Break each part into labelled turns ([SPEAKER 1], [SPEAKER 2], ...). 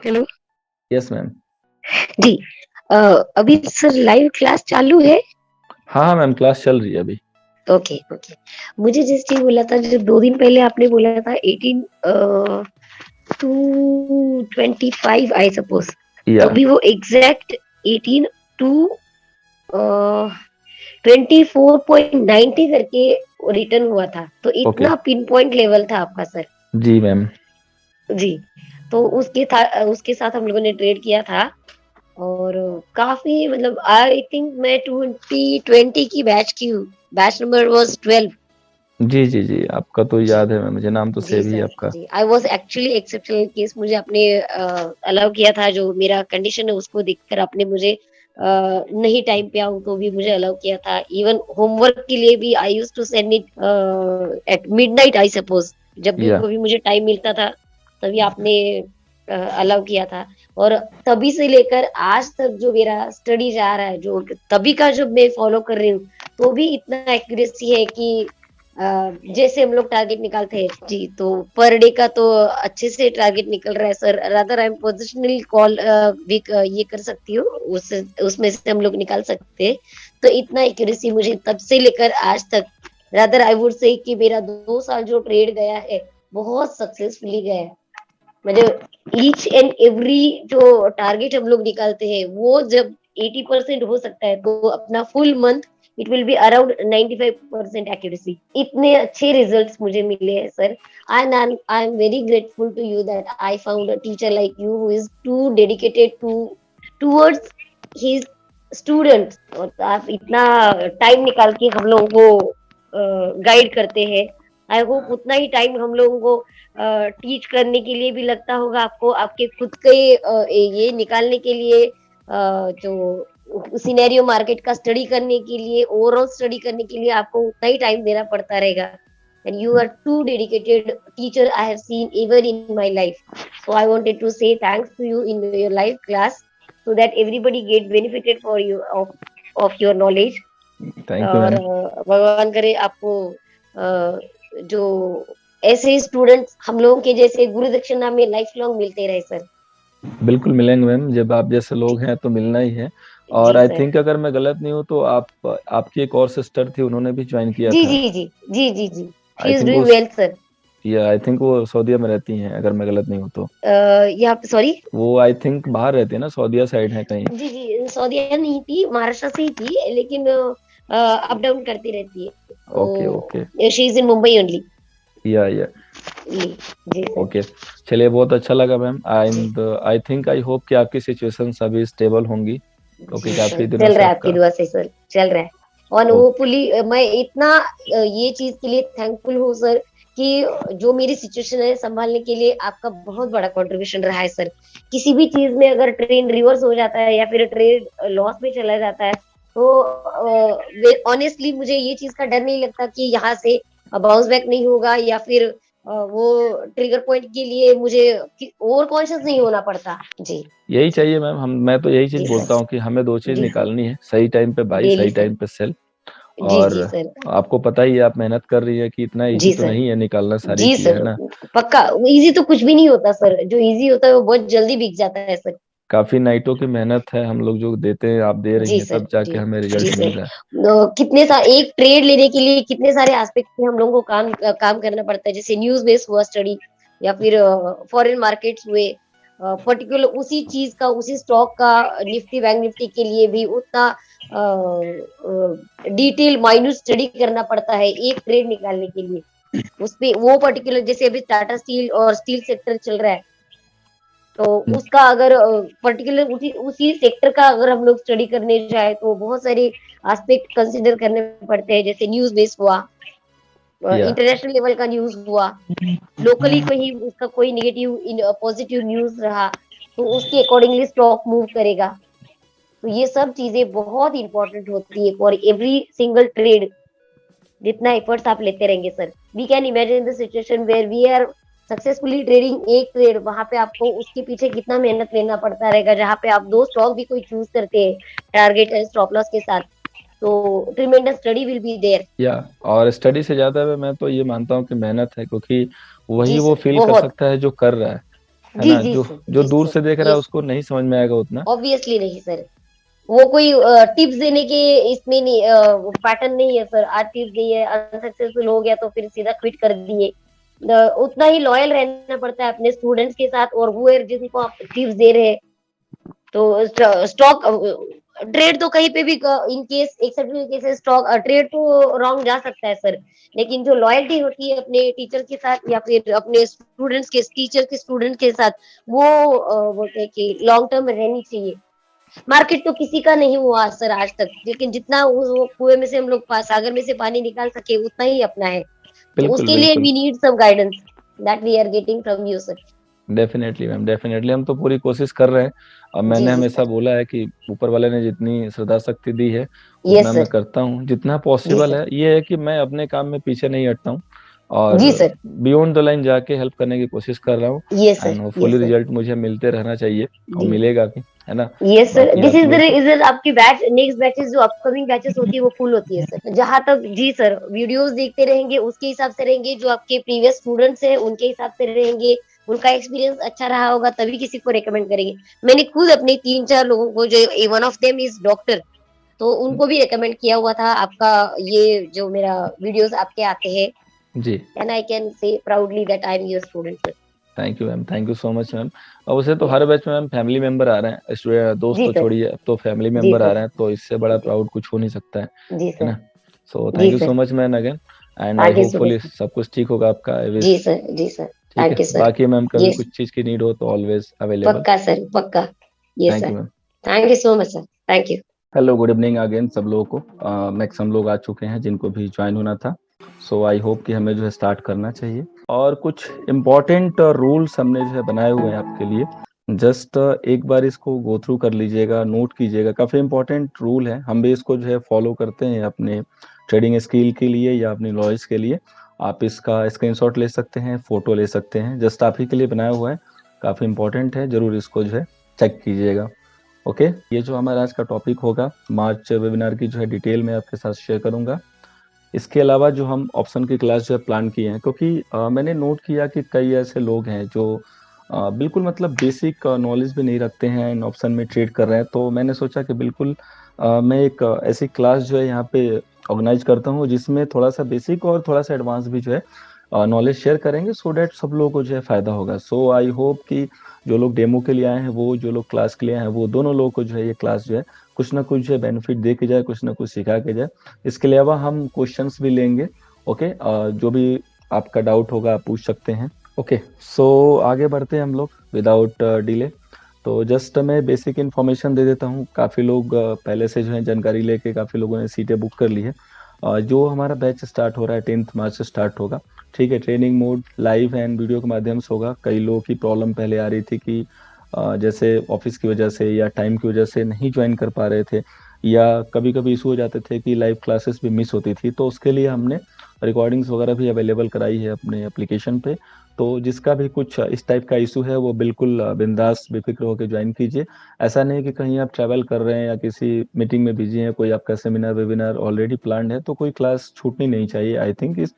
[SPEAKER 1] Hello.
[SPEAKER 2] Yes ma'am.
[SPEAKER 1] जी। अ, अभी सर लाइव क्लास चालू है?
[SPEAKER 2] हाँ हाँ मैम, क्लास चल रही है अभी।
[SPEAKER 1] Okay, okay. मुझे जस्ट ये बोला था, जो 2 दिन पहले आपने बोला था 18 टू 25 आई सपोज़,
[SPEAKER 2] या
[SPEAKER 1] तभी वो एग्ज़ैक्ट 18 टू अ, 24.90 करके रिटर्न हुआ था। तो
[SPEAKER 2] ओके।
[SPEAKER 1] इतना पिन पॉइंट लेवल था आपका सर।
[SPEAKER 2] जी मैम।
[SPEAKER 1] जी। तो उसके साथ हम लोगों ने ट्रेड किया था। और काफ़ी मतलब आई थिंक मैं 2020 की बैच की हूँ। Batch number was 12।
[SPEAKER 2] जी जी जी, आपका तो
[SPEAKER 1] जी।
[SPEAKER 2] याद है मैम, मुझे नाम तो
[SPEAKER 1] जी
[SPEAKER 2] सेव ही है
[SPEAKER 1] सर,
[SPEAKER 2] आपका।
[SPEAKER 1] जी। I was actually exceptional case, मुझे आपने अलाउ किया था, जो मेरा कंडीशन है उसको देखकर आपने मुझे नहीं टाइम पे आऊँ तो भी मुझे अलाउ किया था। इवन होमवर्क के लिए भी I used to send it at midnight I suppose. जब भी
[SPEAKER 2] या
[SPEAKER 1] कभी मुझे टाइम मिलता था, तभी आपने अलाउ किया था। और तभी से लेकर आज तक जो मेरा स्टडी जा रहा है, जो तभी का जो मैं फॉलो कर रही हूँ, तो भी इतना एक्यूरेसी है कि अ, जैसे हम लोग टारगेट निकालते हैं जी, तो पर डे का तो अच्छे से टारगेट निकल रहा है sir. Rather I am positional call भी ये कर सकती हूँ, उसमें से हम लोग निकाल सकते हैं। तो इतना एक्यूरेसी मुझे तब से लेकर आज तक, रादर आई वुड से कि मेरा 2 साल जो ट्रेड गया है, बहुत सक्सेसफुली गया है। मतलब ईच एंड एवरी जो टारगेट हम लोग निकालते हैं, वो जब 80% हो सकता है, तो अपना full month it will be around 95% accuracy. इतने अच्छे रिजल्ट्स मुझे मिले हैं sir. And I am very grateful to you that I found a teacher like you who is too dedicated towards his students. और आप इतना टाइम निकाल के हम लोगों को गाइड करते हैं। आई होप उतना ही टाइम हम लोगों को टीच करने के लिए भी लगता होगा आपको, आपके खुद के ये निकालने के लिए, जो सिनेरियो मार्केट का स्टडी करने के लिए, ओवरऑल स्टडी करने के लिए आपको उतना ही टाइम देना पड़ता रहेगा। And you are too dedicated teacher I have seen ever in my life. So I wanted to say thanks to you in your live class, so that everybody get benefited for you of your knowledge.
[SPEAKER 2] Thank you
[SPEAKER 1] और
[SPEAKER 2] ma'am.
[SPEAKER 1] भगवान करे आपको जो ऐसे students हम लोगों के जैसे गुरु दक्षिणा में लाइफ लॉन्ग मिलते रहे सर।
[SPEAKER 2] बिल्कुल मिलेंगे मैम, जब आप जैसे
[SPEAKER 1] जी,
[SPEAKER 2] लोग हैं तो मिलना ही है। और
[SPEAKER 1] जी
[SPEAKER 2] आई
[SPEAKER 1] सर।
[SPEAKER 2] थिंक अगर मैं गलत नहीं हूँ तो आप, आपकी एक और सिस्टर थी, उन्होंने भी ज्वाइन किया
[SPEAKER 1] जी,
[SPEAKER 2] था।
[SPEAKER 1] जी, जी। जी, जी, जी।
[SPEAKER 2] आई
[SPEAKER 1] शी इज़
[SPEAKER 2] थिंक वो,
[SPEAKER 1] डूइंग वेल सर।
[SPEAKER 2] या आई थिंक वो सऊदीया में रहती हैं, अगर मैं गलत नहीं हूँ तो।
[SPEAKER 1] यहाँ पे सॉरी।
[SPEAKER 2] वो आई थिंक बाहर रहती है ना, सऊदीया साइड है कहीं।
[SPEAKER 1] जी, जी, सऊदीया नहीं थी, महाराष्ट्र से ही थी, लेकिन अप डाउन करती रहती है।
[SPEAKER 2] Okay okay.
[SPEAKER 1] तो she is in Mumbai only.
[SPEAKER 2] या
[SPEAKER 1] जी, जी सर।
[SPEAKER 2] ओके। चलिए, बहुत अच्छा लगा मैम।
[SPEAKER 1] जी,
[SPEAKER 2] and I think, I hope कि आपकी सिचुएशन अभी स्टेबल होंगी, क्योंकि
[SPEAKER 1] जी सर।
[SPEAKER 2] काफी दिनों
[SPEAKER 1] चल
[SPEAKER 2] से
[SPEAKER 1] रहा है आपकी
[SPEAKER 2] आपका।
[SPEAKER 1] दुआ से सर, चल रहा है। और
[SPEAKER 2] ओ,
[SPEAKER 1] होपफुली मैं इतना ये चीज़ के लिए थैंकफुल हूँ सर, कि जो मेरी सिचुएशन है सँभालने के लिए आपका बहुत बड़ा कंट्रीब्यूशन रहा है सर। किसी भी चीज़ में अगर ट्रेंड रिवर्स हो जाता है या फिर ट्रेड लॉस में चला जाता है, तो वे ऑनेस्टली मुझे ये चीज़ का डर नहीं लगता कि यहाँ से बाउंस बैक नहीं होगा, या फिर वो ट्रिगर पॉइंट के लिए मुझे ओवर कॉन्शियस नहीं होना पड़ता। जी,
[SPEAKER 2] यही चाहिए मैम। मैं तो यही चीज
[SPEAKER 1] जी
[SPEAKER 2] बोलता
[SPEAKER 1] सर।
[SPEAKER 2] हूँ कि हमें दो चीज
[SPEAKER 1] जी सर।
[SPEAKER 2] निकालनी है, सही टाइम पे बाई,
[SPEAKER 1] डेली
[SPEAKER 2] सही
[SPEAKER 1] सर।
[SPEAKER 2] टाइम पे सेल।
[SPEAKER 1] जी,
[SPEAKER 2] और
[SPEAKER 1] जी सर।
[SPEAKER 2] आपको पता ही है, आप मेहनत कर रही है, कि इतना इजी
[SPEAKER 1] जी
[SPEAKER 2] तो
[SPEAKER 1] सर।
[SPEAKER 2] नहीं है निकालना सारी
[SPEAKER 1] जी
[SPEAKER 2] चीजें, है
[SPEAKER 1] सर।
[SPEAKER 2] ना।
[SPEAKER 1] पक्का ईज़ी तो कुछ भी नहीं होता सर, जो ईज़ी होता है वो बहुत जल्दी बिक जाता है सर।
[SPEAKER 2] काफी नाइटों की मेहनत है, हम लोग जो देते हैं, आप दे रही
[SPEAKER 1] जी
[SPEAKER 2] हैं,
[SPEAKER 1] सर,
[SPEAKER 2] तब जाके
[SPEAKER 1] जी।
[SPEAKER 2] हमें
[SPEAKER 1] जी
[SPEAKER 2] रिजल्ट मिल
[SPEAKER 1] सर।
[SPEAKER 2] रहा है।
[SPEAKER 1] कितने सा एक ट्रेड लेने के लिए कितने सारे एस्पेक्ट पे हम लोगों को काम करना पड़ता है, जैसे न्यूज़ बेस्ड हुआ स्टडी, या फिर फॉरेन मार्केट्स हुए, पर्टिकुलर उसी चीज़ का, उसी स्टॉक का, निफ्टी बैंक निफ्टी के लिए भी उतना डिटेल माइन्यूट स्टडी करना पड़ता है एक ट्रेड निकालने के लिए। उसपे वो पर्टिकुलर, जैसे अभी टाटा स्टील और स्टील सेक्टर चल रहा है, तो उसका अगर पर्टिकुलर उसी उसी सेक्टर का अगर हम लोग स्टडी करने जाए, तो बहुत सारे एस्पेक्ट कंसीडर करने पड़ते हैं, जैसे न्यूज़ बेस हुआ,
[SPEAKER 2] या
[SPEAKER 1] इंटरनेशनल लेवल का न्यूज़ हुआ, लोकली कहीं उसका कोई नेगेटिव पॉजिटिव न्यूज़ रहा, तो उसके अकॉर्डिंगली स्टॉक मूव करेगा। तो ये सब चीज़ें बहुत इम्पोर्टेंट होती है फॉर एवरी सिंगल ट्रेड। जितना एफर्ट्स आप लेते रहेंगे sir, we can imagine the situation where we are successfully trading एक ट्रेड, वहां पे आपको उसके पीछे कितना मेहनत लेना पड़ता रहेगा, जहां पे आप दो स्टॉक भी कोई चूज करते हैं टारगेट एंड स्टॉप लॉस के साथ, तो tremendous study will be there.
[SPEAKER 2] या और स्टडी से ज्यादा मैं तो ये मानता हूँ कि मेहनत है, क्योंकि वही
[SPEAKER 1] जी
[SPEAKER 2] वो
[SPEAKER 1] सर,
[SPEAKER 2] फील कर
[SPEAKER 1] बहुत।
[SPEAKER 2] सकता है जो कर रहा है। है
[SPEAKER 1] जी,
[SPEAKER 2] ना?
[SPEAKER 1] जी
[SPEAKER 2] जो
[SPEAKER 1] सर,
[SPEAKER 2] जो
[SPEAKER 1] जी
[SPEAKER 2] दूर
[SPEAKER 1] सर,
[SPEAKER 2] से देख रहा है
[SPEAKER 1] यस,
[SPEAKER 2] उसको नहीं समझ में आएगा उतना।
[SPEAKER 1] ऑब्वियसली नहीं सर। वो कोई टिप्स देने के इसमें नहीं, पैटर्न नहीं है सर। आज टिप्स दी है, अनसक्सेसफुल हो गया तो फिर सीधा क्विट कर दिए। उतना ही लॉयल रहना पड़ता है अपने स्टूडेंट्स के साथ, और वो जिनको आप टिप्स दे रहे हैं। तो स्टॉक ट्रेड तो कहीं पे भी, in case exceptional cases stock trade तो रॉन्ग जा सकता है सर। लेकिन जो लॉयल्टी होती है अपने टीचर के साथ या फिर अपने स्टूडेंट्स के टीचर के स्टूडेंट के साथ, वो बोलते हैं कि लॉन्ग टर्म रहनी चाहिए। मार्केट तो किसी का नहीं हुआ सर आज तक, लेकिन जितना वो कुएं में से हम लोग सागर में से पानी निकाल सके उतना ही अपना है। तो
[SPEAKER 2] बिल्कुल,
[SPEAKER 1] उसके लिए
[SPEAKER 2] बिल्कुल।
[SPEAKER 1] We need some guidance that we are getting from you sir.
[SPEAKER 2] Definitely ma'am, definitely हम तो पूरी कोशिश कर रहे हैं। और
[SPEAKER 1] जी
[SPEAKER 2] मैंने
[SPEAKER 1] जी
[SPEAKER 2] हमेशा
[SPEAKER 1] सर।
[SPEAKER 2] बोला है कि ऊपर वाले ने जितनी श्रद्धा शक्ति दी है,
[SPEAKER 1] यस
[SPEAKER 2] उतना मैं
[SPEAKER 1] सर।
[SPEAKER 2] करता हूँ, जितना
[SPEAKER 1] जी
[SPEAKER 2] पॉसिबल
[SPEAKER 1] सर।
[SPEAKER 2] है। ये है कि मैं अपने काम में पीछे नहीं हटता हूँ
[SPEAKER 1] जी
[SPEAKER 2] और
[SPEAKER 1] सर।
[SPEAKER 2] बियॉन्ड द लाइन जाके हेल्प करने की कोशिश कर रहा हूँ।
[SPEAKER 1] Yes sir.
[SPEAKER 2] And hopefully
[SPEAKER 1] yes sir.
[SPEAKER 2] Result मुझे मिलते रहना चाहिए और
[SPEAKER 1] जी।
[SPEAKER 2] मिलेगा भी, है ना?
[SPEAKER 1] यस सर,
[SPEAKER 2] बाकी
[SPEAKER 1] दिस
[SPEAKER 2] आप
[SPEAKER 1] इज द
[SPEAKER 2] लोग
[SPEAKER 1] रीजन आपकी बैच, नेक्स्ट बैचेस जो अपकमिंग बैचेस होती है वो फुल होती है सर। जहां तक जी सर, वीडियोस देखते रहेंगे उसके हिसाब से रहेंगे, जो आपके प्रीवियस स्टूडेंट्स हैं उनके हिसाब से रहेंगे। उनका एक्सपीरियंस अच्छा रहा होगा तभी किसी को रेकमेंड करेंगे। मैंने खुद अपने 3-4 लोगों को, जो one of them is doctor, तो उनको भी रेकमेंड किया हुआ था आपका, ये जो मेरा वीडियोस आपके आते हैं।
[SPEAKER 2] जी।
[SPEAKER 1] And I can say proudly that I am your student sir.
[SPEAKER 2] Thank you ma'am, thank you so much ma'am. और वैसे तो
[SPEAKER 1] यस
[SPEAKER 2] हर बैच में मैम फैमिली मेंबर आ रहे हैं, दोस्त
[SPEAKER 1] जी
[SPEAKER 2] तो
[SPEAKER 1] सर।
[SPEAKER 2] छोड़िए, अब तो फैमिली
[SPEAKER 1] जी
[SPEAKER 2] मेंबर आ
[SPEAKER 1] सर।
[SPEAKER 2] रहे हैं, तो इससे बड़ा
[SPEAKER 1] जी।
[SPEAKER 2] प्राउड कुछ हो नहीं सकता
[SPEAKER 1] जी
[SPEAKER 2] है
[SPEAKER 1] सर।
[SPEAKER 2] ना? सो
[SPEAKER 1] जी
[SPEAKER 2] thank you
[SPEAKER 1] sir.
[SPEAKER 2] So much ma'am again. And I
[SPEAKER 1] thank you so
[SPEAKER 2] hopefully
[SPEAKER 1] much.
[SPEAKER 2] सब कुछ ठीक होगा आपका, आई
[SPEAKER 1] जी
[SPEAKER 2] विश।
[SPEAKER 1] सर। जी सर।
[SPEAKER 2] ठीक
[SPEAKER 1] थैंक
[SPEAKER 2] है,
[SPEAKER 1] यू सर।
[SPEAKER 2] बाकी मैम कभी
[SPEAKER 1] यस।
[SPEAKER 2] कुछ चीज़ की नीड हो तो ऑलवेज अवेलेबल।
[SPEAKER 1] पक्का सर, पक्का। Yes
[SPEAKER 2] thank
[SPEAKER 1] sir.
[SPEAKER 2] You ma'am.
[SPEAKER 1] Thank you so much sir. Thank you.
[SPEAKER 2] Hello, good evening again सब लोगों को। मैक्सिमम लोग आ चुके हैं जिनको भी ज्वाइन होना था। सो आई होप कि हमें जो है स्टार्ट करना चाहिए। और कुछ इम्पोर्टेंट रूल्स हमने जो है बनाए हुए हैं आपके लिए। जस्ट एक बार इसको गो थ्रू कर लीजिएगा, नोट कीजिएगा। काफ़ी इम्पोर्टेंट रूल है, हम भी इसको जो है फॉलो करते हैं अपने ट्रेडिंग स्किल के लिए या अपनी नॉलेज के लिए। आप इसका स्क्रीनशॉट ले सकते हैं, फ़ोटो ले सकते हैं, जस्ट आप ही के लिए बनाया हुआ है। काफ़ी इम्पोर्टेंट है, ज़रूर इसको जो है चेक कीजिएगा। ओके, ये जो हमारा आज का टॉपिक होगा, मार्च वेबिनार की जो है डिटेल मैं आपके साथ शेयर करूंगा। इसके अलावा जो हम ऑप्शन की क्लास जो है प्लान किए हैं, क्योंकि मैंने नोट किया कि कई ऐसे लोग हैं जो बिल्कुल मतलब बेसिक नॉलेज भी नहीं रखते हैं, इन ऑप्शन में ट्रेड कर रहे हैं। तो मैंने सोचा कि बिल्कुल मैं एक ऐसी क्लास जो है यहाँ पे ऑर्गेनाइज करता हूँ जिसमें थोड़ा सा बेसिक और थोड़ा सा एडवांस भी जो है नॉलेज शेयर करेंगे, सो डैट सब लोगों को जो है फ़ायदा होगा। सो आई होप कि जो लोग डेमो के लिए आए हैं, वो जो लोग क्लास के लिए आए हैं, वो दोनों लोगों को जो है ये क्लास जो है कुछ ना कुछ जो है बेनिफिट दे के जाए, कुछ ना कुछ सिखा के जाए। इसके अलावा हम क्वेश्चंस भी लेंगे। ओके, जो भी आपका डाउट होगा आप पूछ सकते हैं। ओके, सो आगे बढ़ते हैं हम लोग विदाउट डिले। तो जस्ट मैं बेसिक इन्फॉर्मेशन दे देता हूँ। काफ़ी लोग पहले से जो है जानकारी लेके काफ़ी लोगों ने सीटें बुक कर ली है। जो हमारा बैच स्टार्ट हो रहा है 10 मार्च से स्टार्ट होगा। ठीक है, training mode live and video के माध्यम से होगा। कई लोगों की प्रॉब्लम पहले आ रही थी कि जैसे ऑफिस की वजह से या टाइम की वजह से नहीं ज्वाइन कर पा रहे थे, या कभी कभी इशू हो जाते थे कि लाइव क्लासेस भी मिस होती थी। तो उसके लिए हमने रिकॉर्डिंग्स वगैरह भी अवेलेबल कराई है अपने एप्लीकेशन पे। तो जिसका भी कुछ इस टाइप का इशू है वो बिल्कुल बिंदास बेफिक्र होकर ज्वाइन कीजिए। ऐसा नहीं कि कहीं आप ट्रैवल कर रहे हैं या किसी मीटिंग में बिजी हैं, कोई आपका सेमिनार वेबिनार ऑलरेडी प्लान्ड है, तो कोई क्लास छूटनी नहीं चाहिए। आई थिंक इस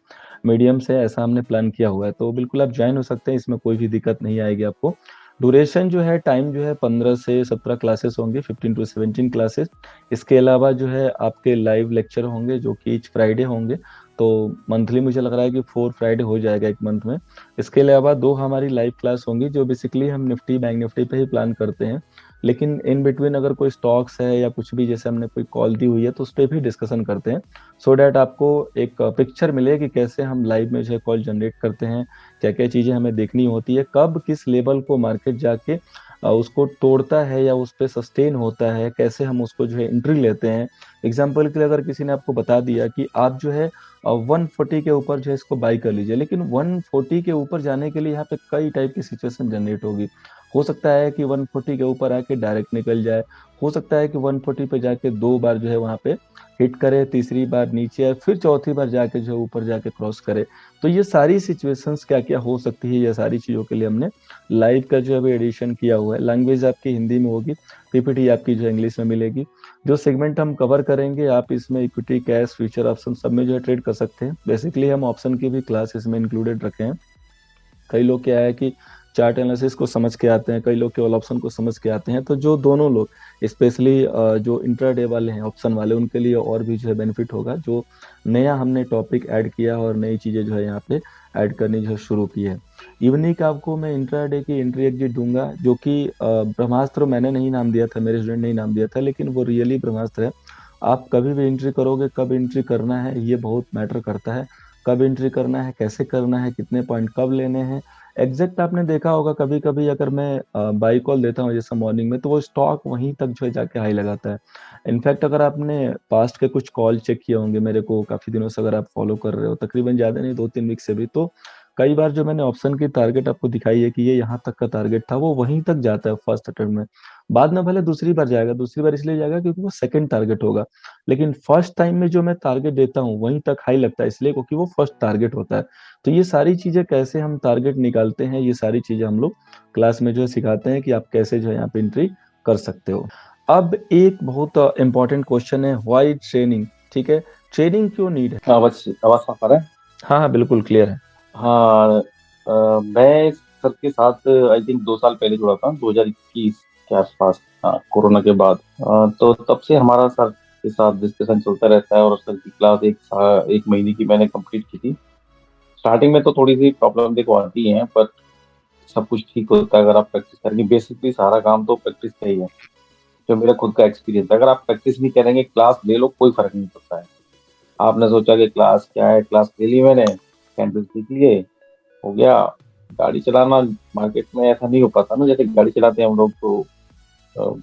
[SPEAKER 2] मीडियम से ऐसा हमने प्लान किया हुआ है, तो बिल्कुल आप ज्वाइन हो सकते हैं, इसमें कोई भी दिक्कत नहीं आएगी आपको। ड्यूरेशन जो है, टाइम जो है 15 से 17 क्लासेस होंगे, 15 टू 17 क्लासेस। इसके अलावा जो है आपके लाइव लेक्चर होंगे जो कि ईच फ्राइडे होंगे। तो मंथली मुझे लग रहा है कि 4 फ्राइडे हो जाएगा एक मंथ में। इसके अलावा 2 हमारी लाइव क्लास होंगी जो बेसिकली हम निफ्टी बैंक निफ्टी पे ही प्लान करते हैं। लेकिन इन बिटवीन अगर कोई स्टॉक्स है या कुछ भी, जैसे हमने कोई कॉल दी हुई है, तो उस पर भी डिस्कशन करते हैं। सो डैट आपको एक पिक्चर मिले कि कैसे हम लाइव में जो है कॉल जनरेट करते हैं, क्या क्या चीज़ें हमें देखनी होती है, कब किस लेवल को मार्केट जाके उसको तोड़ता है या उस पर सस्टेन होता है, कैसे हम उसको जो है एंट्री लेते हैं। एग्जाम्पल के लिए अगर किसी ने आपको बता दिया कि आप जो है 140 के ऊपर जो है इसको बाई कर लीजिए, लेकिन 140 के ऊपर जाने के लिए यहाँ पे कई टाइप की सिचुएशन जनरेट होगी। हो सकता है कि 140 के ऊपर आके डायरेक्ट निकल जाए, हो सकता है कि 140 पे जाके 2 बार जो है वहाँ पे हिट करे, तीसरी बार नीचे आए, फिर चौथी बार जाके जो है ऊपर जाके क्रॉस करे। तो ये सारी सिचुएशंस क्या क्या हो सकती है, ये सारी चीज़ों के लिए हमने लाइव का जो है अभी एडिशन किया हुआ है। लैंग्वेज आपकी हिंदी में होगी, पीपीटी आपकी जो इंग्लिश में मिलेगी। जो सेगमेंट हम कवर करेंगे, आप इसमें इक्विटी, कैश, फ्यूचर ऑप्शन सब में जो है ट्रेड कर सकते हैं। बेसिकली हम ऑप्शन की भी क्लास इसमें इंक्लूडेड रखे हैं। कई लोग क्या है कि चार्ट एनालिसिस को समझ के आते हैं, कई लोग केवल ऑप्शन को समझ के आते हैं। तो जो दोनों लोग स्पेशली जो इंट्राडे वाले हैं, ऑप्शन वाले, उनके लिए और भी जो है बेनिफिट होगा। जो नया हमने टॉपिक ऐड किया और नई चीज़ें जो है यहाँ पे ऐड करनी जो है शुरू की है। इवनिक आपको मैं इंट्राडे की एंट्री एग्जिट दूंगा, जो कि ब्रह्मास्त्र मैंने नहीं नाम दिया था, मेरे स्टूडेंट ने ही नाम दिया था, लेकिन वो रियली ब्रह्मास्त्र है। आप कभी भी एंट्री करोगे, कब एंट्री करना है ये बहुत मैटर करता है। कब एंट्री करना है, कैसे करना है, कितने पॉइंट कब लेने हैं एग्जैक्ट। आपने देखा होगा कभी कभी अगर मैं बाई कॉल देता हूँ जैसे मॉर्निंग में, तो वो स्टॉक वहीं तक जो है जाके हाई लगाता है। इनफैक्ट अगर आपने पास्ट के कुछ कॉल चेक किए होंगे मेरे को काफी दिनों से, अगर आप फॉलो कर रहे हो तकरीबन ज्यादा नहीं 2-3 वीक से भी, तो कई बार जो मैंने ऑप्शन की टारगेट आपको दिखाई है कि ये यहाँ तक का टारगेट था, वो वहीं तक जाता है फर्स्ट अटेम्प्ट में। बाद में भले दूसरी बार जाएगा, दूसरी बार इसलिए जाएगा क्योंकि वो सेकंड टारगेट होगा, लेकिन फर्स्ट टाइम में जो मैं टारगेट देता हूँ वहीं तक हाई लगता है, इसलिए क्योंकि वो फर्स्ट टारगेट होता है। तो ये सारी चीजें कैसे हम टारगेट निकालते हैं, ये सारी चीजें हम लोग क्लास में जो है सिखाते हैं कि आप कैसे जो है यहाँ पे एंट्री कर सकते हो। अब एक बहुत इंपॉर्टेंट क्वेश्चन है, व्हाई ट्रेनिंग? ठीक है, ट्रेनिंग क्यों नीड है?
[SPEAKER 3] आवाज आवाज साफ आ रहा है?
[SPEAKER 2] हाँ हाँ बिल्कुल क्लियर है।
[SPEAKER 3] हाँ। मैं सर के साथ आई थिंक 2 साल पहले जुड़ा था, 2021 के आसपास। हाँ, कोरोना के बाद। तो तब से हमारा सर के साथ डिस्कशन चलता रहता है, और सर की क्लास एक महीने की मैंने कंप्लीट की थी। स्टार्टिंग में तो थोड़ी सी प्रॉब्लम देखो आती है, पर सब कुछ ठीक होता है अगर आप प्रैक्टिस करेंगे। बेसिकली सारा काम तो प्रैक्टिस का ही है, जो मेरा खुद का एक्सपीरियंस है। अगर आप प्रैक्टिस नहीं करेंगे, क्लास ले लो, कोई फर्क नहीं पड़ता है। आपने सोचा कि क्लास क्या है, क्लास ले ली मैंने, कैंपस सीख लिए, हो गया। गाड़ी चलाना मार्केट में ऐसा नहीं हो पाता ना, जैसे गाड़ी चलाते हैं हम लोग, तो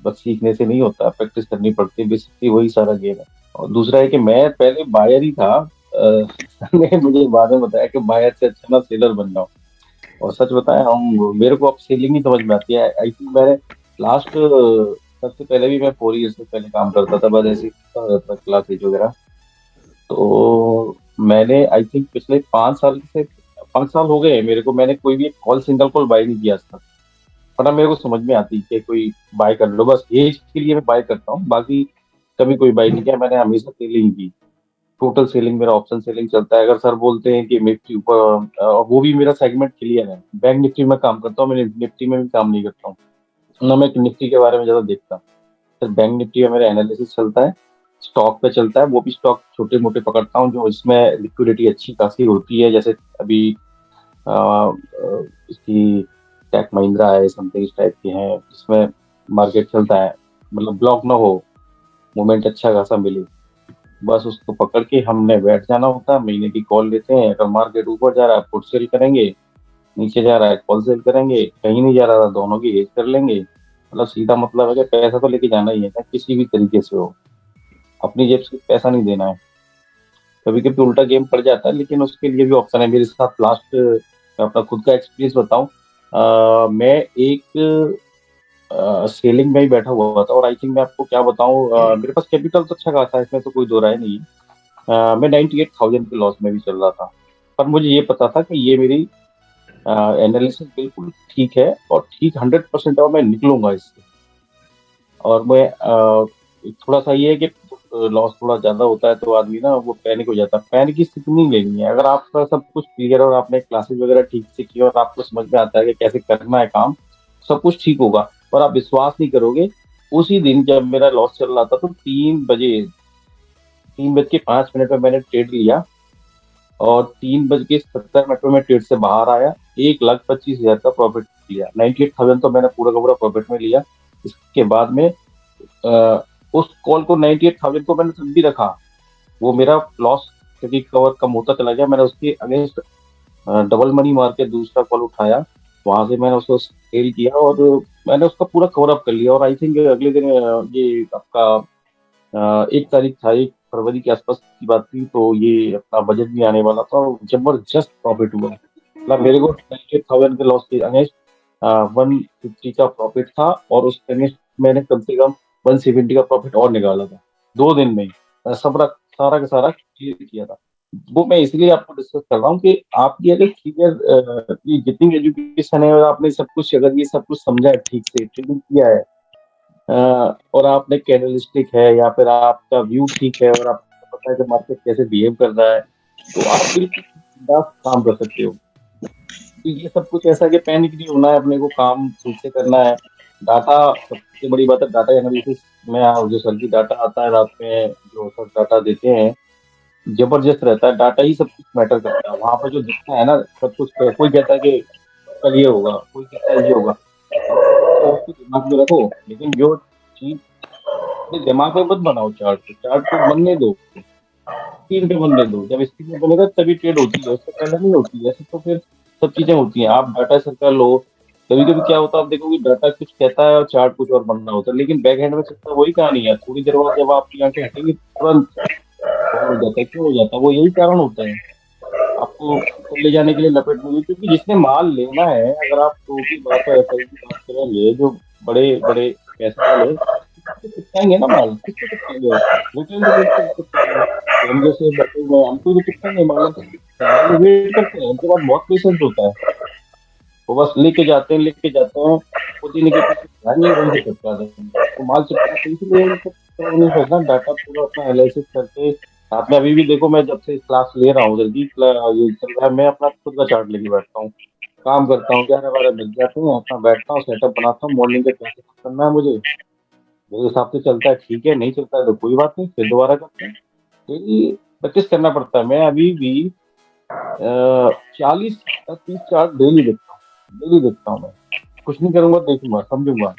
[SPEAKER 3] बस सीखने से नहीं होता, प्रैक्टिस करनी पड़ती है। बेसिकली वही सारा गेम है। और दूसरा है कि मैं पहले बायर ही था। सर ने मुझे बाद में बताया कि बायर से अच्छा ना सेलर बन जाओ। और सच बताया, हम मेरे को अब सेलिंग ही समझ में आती है। आई थिंक मैंने लास्ट, सबसे पहले भी मैं 4 ईयर से पहले काम करता था, बस ऐसे ही करता रहता, क्लासेज वगैरह। तो मैंने आई थिंक पिछले 5 साल हो गए हैं मेरे को, मैंने कोई भी एक कॉल, सिंगल कॉल बाय नहीं किया आज तक। वरना मेरे को समझ में आती है कि कोई बाय कर लो, बस एज के लिए मैं बाय करता हूँ, बाकी कभी कोई बाय नहीं किया मैंने, हमेशा सेलिंग की। टोटल सेलिंग मेरा, ऑप्शन सेलिंग चलता है। अगर सर बोलते हैं कि निफ्टी ऊपर, वो भी मेरा सेगमेंट क्लियर है। बैंक निफ्टी में काम करता हूँ, मैं निफ्टी में भी काम नहीं करता हूँ, ना मैं निफ्टी के बारे में ज्यादा देखता हूँ। सर बैंक निफ्टी में मेरा एनालिसिस चलता है, स्टॉक पे चलता है, वो भी स्टॉक छोटे मोटे पकड़ता हूँ जो इसमें लिक्विडिटी अच्छी खासी होती है। जैसे अभी इसकी टेक महिंद्रा है, समथिंग इस टाइप की है, इसमें मार्केट चलता है, मतलब ब्लॉक ना हो, मोमेंट अच्छा खासा मिले, बस उसको पकड़ के हमने बैठ जाना होता है। महीने की कॉल लेते हैं, अगर मार्केट ऊपर जा रहा है पुट सेल करेंगे, नीचे जा रहा है कॉल सेल करेंगे, कहीं नहीं जा रहा था दोनों की हेज कर लेंगे। मतलब सीधा मतलब है कि पैसा तो लेके जाना ही है ना, किसी भी तरीके से हो, अपनी जेब से पैसा नहीं देना है। कभी कभी उल्टा गेम पड़ जाता है, लेकिन उसके लिए भी ऑप्शन है मेरे साथ। लास्ट, मैं अपना खुद का एक्सपीरियंस बताऊं, मैं एक सेलिंग में ही बैठा हुआ था, और आई थिंक मैं आपको क्या बताऊं, मेरे पास कैपिटल तो अच्छा खासा है, इसमें तो कोई दो राय नहीं है। मैं 98,000 के लॉस में भी चल रहा था, पर मुझे ये पता था कि ये मेरी एनालिसिस बिल्कुल ठीक है, और ठीक 100% और मैं निकलूंगा इससे। और मैं थोड़ा सा ये है कि लॉस थोड़ा ज्यादा होता है तो आदमी ना वो पैनिक हो जाता है। पैनिक की स्थिति नहीं लेनी है। अगर आपका सब कुछ क्लियर और आपने क्लासेस वगैरह ठीक से की और आपको समझ में आता है कि कैसे करना है काम, सब कुछ ठीक होगा। और आप विश्वास नहीं करोगे, उसी दिन जब मेरा लॉस चल रहा था, तो 3 बज के 5 मिनट में मैंने ट्रेड लिया, और 3 बज के 70 मिनट में मैं ट्रेड से बाहर आया, 1,25,000 का प्रॉफिट लिया। 98,000 तो मैंने पूरा का पूरा प्रॉफिट में लिया। इसके बाद में उस कॉल को, 98,000 को मैंने तब भी रखा, वो मेरा लॉस क्योंकि कवर कम होता चला गया, मैंने उसके अगेंस्ट डबल मनी मार के दूसरा कॉल उठाया, वहां से मैंने उसको सेल किया, और मैंने उसका पूरा कवर अप कर लिया। और आई थिंक अगले दिन, ये आपका 1 तारीख था, 1 फरवरी के आसपास की बात थी, तो ये अपना बजट भी आने वाला था, और जबरदस्त प्रॉफिट हुआ। मतलब मेरे को 98,000 के लॉस के अगेंस्ट 150 का प्रॉफिट था, और उस अगेंस्ट मैंने कम से कम 170 का प्रॉफिट और निकाला था 2 दिन में ही। सारा का सारा क्लियर किया था। वो मैं इसलिए आपको डिस्कस कर रहा हूँ कि आपकी अगर क्लियर, ये जितनी एजुकेशन है, और आपने सब कुछ, अगर ये सब कुछ समझा है, ठीक से ट्रेनिंग किया है, और आपने कैनलिस्टिक है, या फिर आपका व्यू ठीक है, और आपको पता है कि मार्केट कैसे बिहेव कर रहा है, तो आप बिल्कुल बिंदास काम कर सकते हो। तो ये सब कुछ ऐसा कि पैनिक नहीं होना है, अपने को काम खुद से करना है। डाटा सबसे बड़ी बात है, डाटा एनालिसिस में जो सर की डाटा आता है रात में, जो सर डाटा देते हैं, जबरदस्त रहता है। डाटा ही सब कुछ मैटर करता है वहां पर, जो दिखता है ना सब कुछ। कोई कहता है कि कल ये होगा, कोई कहता है ये होगा, तो उसको दिमाग में रखो, लेकिन जो चीज अपने दिमाग में मत बनाओ। चार्ट को, चार्ट को बनने दो, स्क्रीन पे बनने दो। जब स्क्रीन पे बनेगा तभी ट्रेड होती है, उससे पहले नहीं होती है। ऐसे तो फिर सब चीजें होती हैं। आप डाटा सर्कल लो, कभी कभी क्या होता है, आप देखोगे डाटा कुछ कहता है और चार्ट कुछ और बनना होता है, लेकिन बैक हैंड में चलता वही कहानी है। थोड़ी देर बाद जब आपकी आंखें हटेंगी तुरंत और हो जाता है। क्यों हो जाता है? वो यही कारण होता है, आपको ऊपर ले जाने के लिए लपेटने के लिए। क्योंकि जिसने माल लेना है, अगर आप तो की बात है, एफआई की बात करेंगे, जो बड़े बड़े पैसे वाले, तो चिपकाएंगे ना माल, किसको चिपकाएंगे? रिटेल रेट को चिपकाएंगे। तो हम जैसे बैठे हुए हैं, हमको तो चिपकाएंगे माल, हमको चिपकाएंगे। वो वेट करते हैं, उनके पास बहुत पेशेंस होता है। वो बस लेके जाते हैं, लेके जाते हैं, पुदीने के पीछे जाएंगे, वहीं से चिपका देंगे। तो माल चिपकाते हैं। इसलिए ये सब तो नहीं सोचना, डाटा पूरा अपना एनालिसिस करके साथ में। अभी भी देखो, मैं जब से क्लास ले रहा हूँ, जल्दी ये चल रहा है, मैं अपना खुद का चार्ट लेके बैठता हूँ, काम करता हूँ। 11-12 बज जाते हैं, अपना बैठता हूँ, सेटअप बनाता हूँ, मॉर्निंग के कैसे करना है मुझे, मेरे हिसाब से चलता है, ठीक है। नहीं चलता है तो कोई बात नहीं, फिर दोबारा करते हैं। डेली प्रैक्टिस करना पड़ता है। मैं अभी भी 40 या 30 चार्ट डेली देखता हूँ, डेली देखता हूँ। मैं कुछ नहीं करूंगा, देखूंगा, समझूंगा,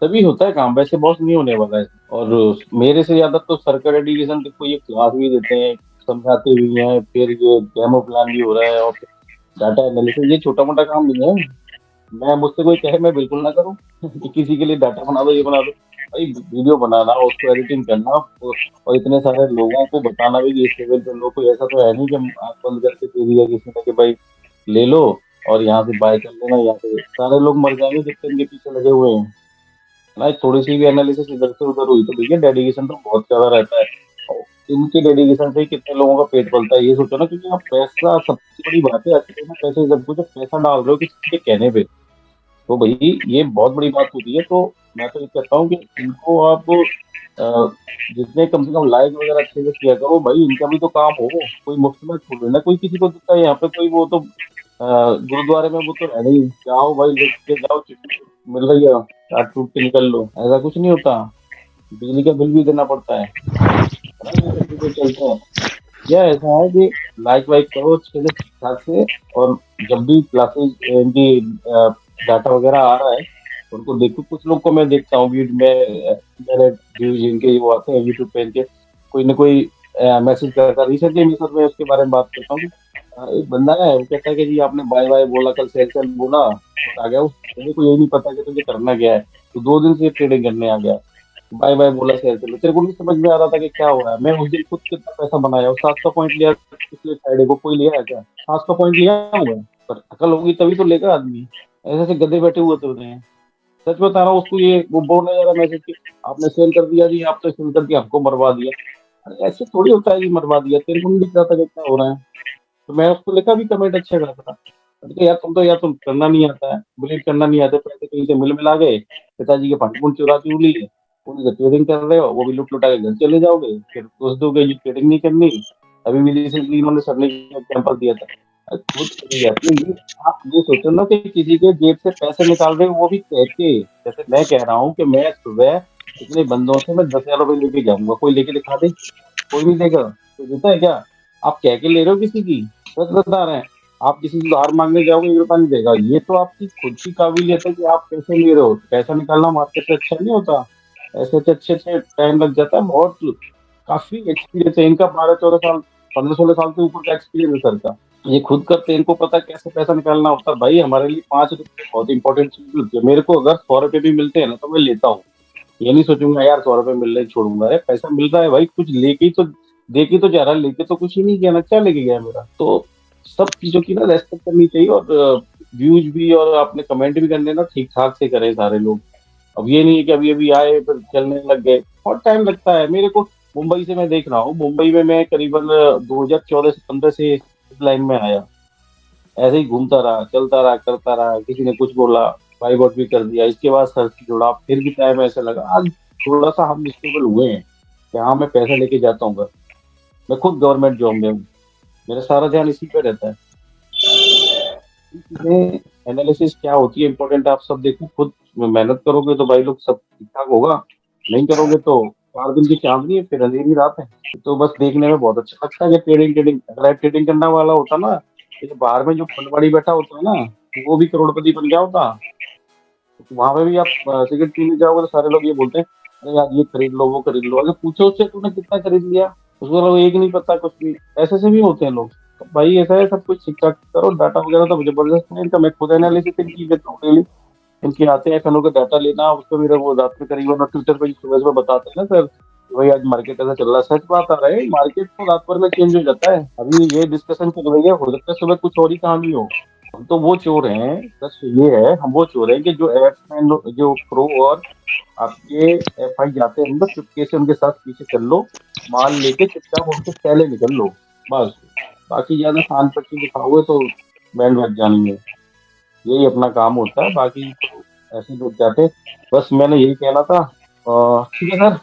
[SPEAKER 3] तभी होता है काम। वैसे बॉस नहीं होने वाला है। और मेरे से ज्यादा तो सरकार एडुकेशन देखो, ये क्लास भी देते हैं, समझाते भी हैं, फिर ये डेमो प्लान भी हो रहा है, और डाटा एनालिसिस, ये छोटा मोटा काम नहीं है। मैं मुझसे कोई कहे मैं बिल्कुल ना करूँ कि किसी के लिए डाटा बना दो, ये बना दो। भाई वीडियो बनाना, उसको एडिटिंग करना, और इतने सारे लोगों को बताना भी कि इस लेवल पे लोग, कोई ऐसा तो है नहीं कि हम आंख बंद करके दे दिया किसी ने कि भाई ले लो और यहाँ से बाय कर लेना। यहाँ से सारे लोग मर जाएंगे जितने इनके पीछे लगे हुए हैं ना। थोड़ी सी भी एनालिसिस इधर से उधर हुई तो भैया डेडिकेशन तो बहुत ज्यादा रहता है। और इनके डेडिकेशन से ही कितने लोगों का पेट पलता है, ये सोचो ना। क्योंकि आप पैसा, सबसे बड़ी बात है आजकल ना, पैसे सब कुछ है, पैसा डाल रहे हो किसी के कहने पे, तो भाई ये बहुत बड़ी बात होती है। तो मैं तो ये कहता हूँ कि इनको आप जितने कम से कम लाइक वगैरह अच्छे से किया करो भाई। इनका भी तो काम हो, कोई मुफ्त में छोड़ देना। कोई किसी को देता है यहाँ पे, कोई वो तो गुरुद्वारे में वो तो है नहीं, जाओ भाई लेके जाओ, चिट्ठी मिल रही है, काट टूट के निकल लो, ऐसा कुछ नहीं होता। बिजली का बिल भी देना पड़ता है ना। ये सब चीजें चलते हैं। या ऐसा है कि लाइक वाइक करो अच्छे से, ठीक ठाक से। और जब भी क्लासेस इनकी डाटा वगैरह आ रहा है, उनको देखो। कुछ लोग को मैं देखता हूँ वीडियो में, मेरे व्यूज इनके वो आते हैं यूट्यूब पे इनके, कोई ना कोई मैसेज करता। रिसेंटली मैं सर, मैं उसके बारे में बात करता हूँ कि एक बंदा है, वो कहता है कि जी आपने बाय बाय बोला, कल सेल सेल बोला और आ गया। उसको को यही नहीं पता कि तुझे करना क्या है। तो 2 दिन से ट्रेडिंग करने आ गया, बाय बाय बोला, शेयर कर लो। तेरे को नहीं समझ में आ रहा था कि क्या हो रहा है? मैं उस दिन खुद कितना पैसा बनाया, और 700 पॉइंट लिया पिछले फ्राइडे को। कोई लिया है क्या? 700 पॉइंट लिया हुआ है। पर अकल होगी तभी तो लेगा आदमी। ऐसे ऐसे गधे बैठे हुए तो हैं। सच बता रहा हूँ। उसको ये वो बोलने जा रहा मैसेज कि आपने सेल कर दिया जी, आप तो सेल कर दिया, हमको मरवा दिया। अरे ऐसे थोड़ी होता है जी, मरवा दिया। तेरे को नहीं दिख रहा था कि क्या हो रहा है? तो मैं उसको लिखा भी कमेंट अच्छा करता था। मैंने कहा, यार तुम तो, यार तुम करना नहीं आता है, बिलीव करना नहीं आता, पैसे कहीं से मिल मिला गए, पिताजी के फंड फूंड चुरा चुर लिए, उनसे ट्रेडिंग कर रहे हो, वो भी लुट लुटा के घर चले जाओगे, फिर दोस्त दोगे ये ट्रेडिंग नहीं करनी। अभी भी रिसेंटली इन्होंने सर ने एग्जाम्पल दिया था। खुद चली जाती है ये। आप ये सोचो ना कि किसी के जेब से पैसे निकाल रहे हो, वो भी कह के। जैसे मैं कह रहा हूँ कि मैं सुबह इतने बंदों से मैं 10,000 रुपये लेके जाऊंगा, कोई लेके दिखा दे, कोई नहीं देगा। तो देता है क्या? आप कह के ले रहे हो किसी की, सच बता रहे हैं। आप किसी से उधार मांगने जाओगे, 1 रुपया नहीं देगा। ये तो आपकी खुद की काबिलियत है कि आप पैसे ले रहे हो। पैसा निकालना मार्केट से अच्छा नहीं होता। ऐसे अच्छे अच्छे टाइम लग जाता है बहुत। काफी एक्सपीरियंस है इनका, 12-14 साल, 15-16 साल से ऊपर का एक्सपीरियंस है सर का। ये खुद करते हैं, इनको पता है कैसे पैसा निकालना होता है। भाई हमारे लिए 5 रुपए बहुत इंपॉर्टेंट चीज होती है। मेरे को अगर 100 रुपए भी मिलते हैं ना, तो मैं लेता हूँ। ये नहीं सोचूंगा यार 100 रुपए मिल रहे छोड़ूंगा। अरे पैसा मिल रहा है भाई, कुछ लेके ही तो, दे के तो जा रहा है, लेके तो कुछ ही नहीं गया ना, क्या लेके गया मेरा? तो सब चीजों की ना रेस्पेक्ट करनी चाहिए। और व्यूज भी और अपने कमेंट भी करने ना ठीक ठाक से करें सारे लोग। अब ये नहीं है कि अभी अभी आए फिर चलने लग गए, बहुत टाइम लगता है। मेरे को मुंबई से मैं देख रहा हूँ, मुंबई में मैं करीबन 2014 से 15 से इस लाइन में आया। ऐसे ही घूमता रहा, चलता रहा, करता रहा, किसी ने कुछ बोला, बाई बॉट भी कर दिया। इसके बाद सर से जुड़ा, फिर भी टाइम ऐसा लगा, आज थोड़ा सा हम स्टेबल हुए हैं कि हाँ मैं पैसा लेके जाता हूँ घर। मैं खुद गवर्नमेंट जॉब में हूँ, मेरा सारा ध्यान इसी पे रहता है। ये चीजें एनालिसिस क्या होती है इम्पोर्टेंट, आप सब देखो, खुद मेहनत करोगे तो भाई लोग सब ठीक ठाक होगा, नहीं करोगे तो 4 दिन की चांदनी है, फिर अंधेरी रात है। तो बस देखने में बहुत अच्छा लगता है कि ट्रेडिंग ट्रेडिंग अगर ट्रेडिंग करने वाला होता ना, ये जो बाहर में जो फुलवाड़ी बैठा होता है ना, वो भी करोड़पति बन गया होता। तो वहां पे भी आप सिगरेट पीने जाओगे तो सारे लोग ये बोलते हैं, अरे यार ये खरीद लो वो खरीद लो, अगर पूछो उससे तूने कितना खरीद लिया, उसको लोग एक नहीं पता कुछ भी, ऐसे से भी होते हैं लोग। तो भाई ऐसा है, सब कुछ ठीक ठाक करो, डाटा वगैरह तो जबरदस्त है इनका, मैं खुद एनालिसिस इनकी करता हूँ डेली। इनके आते हैं फलों का डाटा लेना, उसको भी वो रात में करीबन और ट्विटर पर सुबह सुबह बताते हैं ना सर, कि भाई आज मार्केट ऐसा चल रहा है। सच बात आ रहा है, मार्केट तो रात भर में चेंज हो जाता है। अभी ये डिस्कशन चल रही है, हो सकता है सुबह कुछ और ही कहानी हो। हम तो वो चोर हैं, बस ये है, हम वो चोर हैं कि जो एप्स में जो प्रो और आपके एफ आई जाते हैं अंदर, चुपके से उनके साथ पीछे चल लो, माल लेके चुपचाप उनसे पहले निकल लो, बस। बाकी ज्यादा शान पट्टी दिखाओगे तो बैंड बज जानी है, यही अपना काम होता है, बाकी तो ऐसे लोग जाते हैं। बस मैंने यही कहना था। ठीक है sir,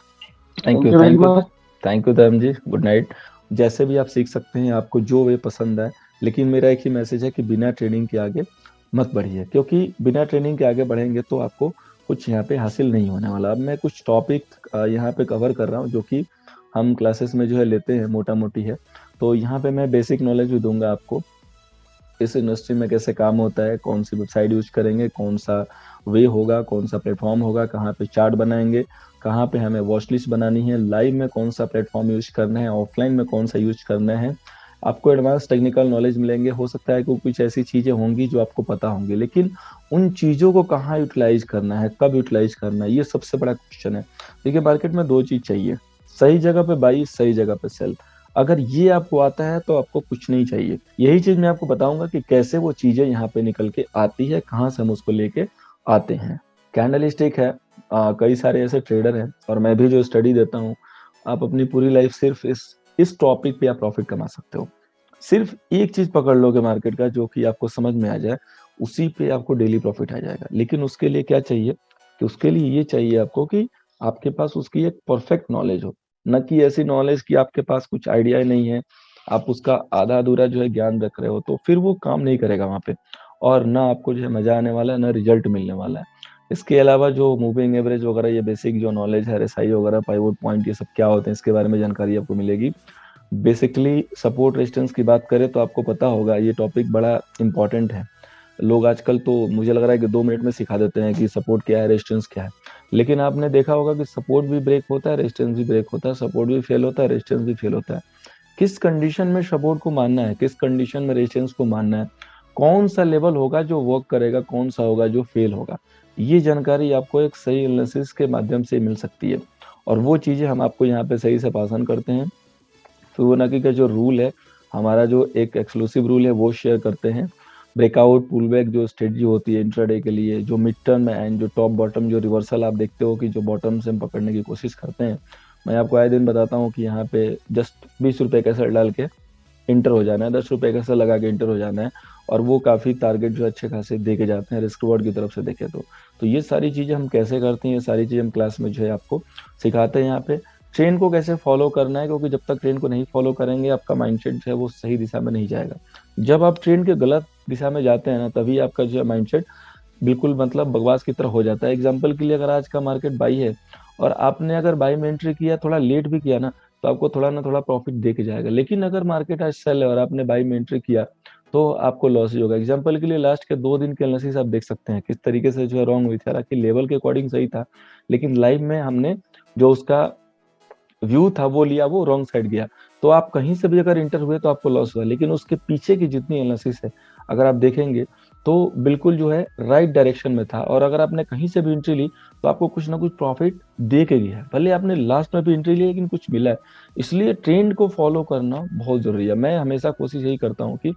[SPEAKER 2] thank
[SPEAKER 3] thank
[SPEAKER 2] you,
[SPEAKER 3] you very
[SPEAKER 2] thank you,
[SPEAKER 3] much.
[SPEAKER 2] Thank you धर्म जी, गुड नाइट। जैसे भी आप सीख सकते हैं, आपको जो वे पसंद आए, लेकिन मेरा एक ही मैसेज है कि बिना ट्रेनिंग के आगे मत बढ़िए, क्योंकि बिना ट्रेनिंग के आगे बढ़ेंगे तो आपको कुछ यहाँ पे हासिल नहीं होने वाला। अब मैं कुछ टॉपिक यहाँ पे कवर कर रहा हूँ जो कि हम क्लासेस में जो है लेते हैं, मोटा मोटी है। तो यहाँ पे मैं बेसिक नॉलेज भी दूंगा आपको, इस इंडस्ट्री में कैसे काम होता है, कौन सी वेबसाइट यूज करेंगे, कौन सा वे होगा, कौन सा प्लेटफॉर्म होगा, कहाँ पे चार्ट बनाएंगे, कहाँ पे हमें वॉच लिस्ट बनानी है, लाइव में कौन सा प्लेटफॉर्म यूज करना है, ऑफलाइन में कौन सा यूज करना है। आपको एडवांस टेक्निकल नॉलेज मिलेंगे। हो सकता है कि कुछ ऐसी चीजें होंगी जो आपको पता होंगी, लेकिन उन चीजों को कहाँ यूटिलाइज करना है, कब यूटिलाइज करना है, ये सबसे बड़ा क्वेश्चन है। देखिए, मार्केट में दो चीज चाहिए, सही जगह पे बाई, सही जगह पे सेल। अगर ये आपको आता है तो आपको कुछ नहीं चाहिए। यही चीज मैं आपको बताऊंगा कि कैसे वो चीजें यहाँ पे निकल के आती है, कहाँ से हम उसको लेके आते हैं। कैंडल स्टिक है, कई सारे ऐसे ट्रेडर हैं, और मैं भी जो स्टडी देता हूँ, आप अपनी पूरी लाइफ सिर्फ इस टॉपिक पे आप प्रॉफिट कमा सकते हो। सिर्फ एक चीज पकड़ लोगे मार्केट का जो कि आपको समझ में आ जाए, उसी पे आपको डेली प्रॉफिट आ जाएगा। लेकिन उसके लिए क्या चाहिए, कि उसके लिए ये चाहिए आपको कि आपके पास उसकी एक परफेक्ट नॉलेज हो, न कि ऐसी नॉलेज कि आपके पास कुछ आइडिया नहीं है, आप उसका आधा अधूरा जो है ज्ञान रख रहे हो, तो फिर वो काम नहीं करेगा वहां पे, और ना आपको जो है मजा आने वाला है, ना रिजल्ट मिलने वाला है। इसके अलावा जो मूविंग एवरेज वगैरह, ये बेसिक जो नॉलेज है, RSI वगैरह, पाइवोट पॉइंट, ये सब क्या होते हैं, इसके बारे में जानकारी आपको मिलेगी। बेसिकली सपोर्ट रेजिस्टेंस की बात करें तो आपको पता होगा, ये टॉपिक बड़ा इंपॉर्टेंट है। लोग आजकल तो मुझे लग रहा है कि 2 मिनट में सिखा देते हैं कि सपोर्ट क्या है, रेजिस्टेंस क्या है। लेकिन आपने देखा होगा कि सपोर्ट भी ब्रेक होता है, रेजिस्टेंस भी ब्रेक होता है, सपोर्ट भी फेल होता है, रेजिस्टेंस भी फेल होता है। किस कंडीशन में सपोर्ट को मानना है, किस कंडीशन में रेजिस्टेंस को मानना है, कौन सा लेवल होगा जो वर्क करेगा, कौन सा होगा जो फेल होगा, ये जानकारी आपको एक सही एनालिसिस के माध्यम से मिल सकती है। और वो चीजें हम आपको यहाँ पे सही से पासन करते हैं। फिबोनाची का जो रूल है, हमारा जो एक एक्सक्लूसिव रूल है, वो शेयर करते हैं। ब्रेकआउट पुल बैक जो स्ट्रेटजी होती है इंट्राडे के लिए, जो मिड टर्म एंड जो टॉप बॉटम जो रिवर्सल आप देखते हो कि जो बॉटम से हम पकड़ने की कोशिश करते हैं, मैं आपको आए दिन बताता हूँ कि यहाँ पे जस्ट 20 रुपए का सर डाल के इंटर हो जाना है, 10 रुपए का सर लगा के इंटर हो जाना है, और वो काफी टारगेट जो अच्छे खासे दे के जाते हैं रिस्क रिवॉर्ड की तरफ से देखे तो ये सारी चीजें हम कैसे करते हैं, ये सारी चीजें हम क्लास में जो है आपको सिखाते हैं। यहाँ पे ट्रेन को कैसे फॉलो करना है, क्योंकि जब तक ट्रेन को नहीं फॉलो करेंगे, आपका माइंडसेट जो है वो सही दिशा में नहीं जाएगा। जब आप ट्रेन के गलत दिशा में जाते हैं ना, तभी आपका जो है माइंडसेट बिल्कुल मतलब बकवास की तरह हो जाता है। एग्जाम्पल के लिए, अगर आज का मार्केट बाई है और आपने अगर बाई में एंट्री किया, थोड़ा लेट भी किया ना, तो आपको थोड़ा ना थोड़ा प्रॉफिट दे के जाएगा। लेकिन अगर मार्केट आज सेल है और आपने बाई में एंट्री किया, तो आपको लॉस ही होगा। एग्जाम्पल के लिए, लास्ट के 2 दिन के एनालिसिस आप देख सकते हैं किस तरीके से जो है रॉन्ग हुई थी। हालांकि लेवल के अकॉर्डिंग सही था, लेकिन लाइव में हमने जो उसका व्यू था वो लिया, वो रॉन्ग साइड गया। तो आप कहीं से भी अगर इंटर हुए तो आपको लॉस हुआ, लेकिन उसके पीछे की जितनी एनालिसिस है, अगर आप देखेंगे तो बिल्कुल जो है राइट डायरेक्शन में था। और अगर आपने कहीं से भी एंट्री ली तो आपको कुछ ना कुछ प्रॉफिट दे के गया है, भले आपने लास्ट में भी एंट्री ली लेकिन कुछ मिला है। इसलिए ट्रेंड को फॉलो करना बहुत जरूरी है। मैं हमेशा कोशिश यही करता हूँ कि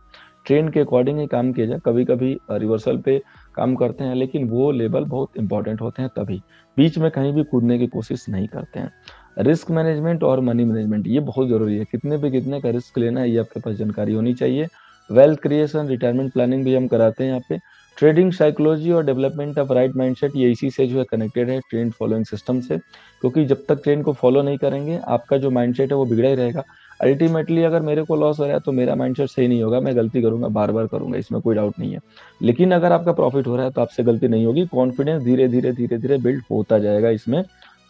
[SPEAKER 2] ट्रेंड के अकॉर्डिंग ही काम किया जाए। कभी कभी रिवर्सल पे काम करते हैं, लेकिन वो लेवल बहुत इंपॉर्टेंट होते हैं, तभी बीच में कहीं भी कूदने की कोशिश नहीं करते हैं। रिस्क मैनेजमेंट और मनी मैनेजमेंट, ये बहुत जरूरी है। कितने पे कितने का रिस्क लेना है, ये आपके पास जानकारी होनी चाहिए। वेल्थ क्रिएशन, रिटायरमेंट प्लानिंग भी हम कराते हैं यहाँ पे। ट्रेडिंग साइकोलॉजी और डेवलपमेंट ऑफ राइट माइंडसेट, ये इसी से जो है कनेक्टेड है, ट्रेंड फॉलोइंग सिस्टम से। क्योंकि जब तक ट्रेंड को फॉलो नहीं करेंगे, आपका जो माइंडसेट है वो बिगड़ा ही रहेगा। अल्टीमेटली अगर मेरे को लॉस हो रहा है तो मेरा माइंडसेट सही नहीं होगा, मैं गलती करूंगा, बार बार करूंगा, इसमें कोई डाउट नहीं है। लेकिन अगर आपका प्रॉफिट हो रहा है तो आपसे गलती नहीं होगी, कॉन्फिडेंस धीरे धीरे धीरे धीरे बिल्ड होता जाएगा, इसमें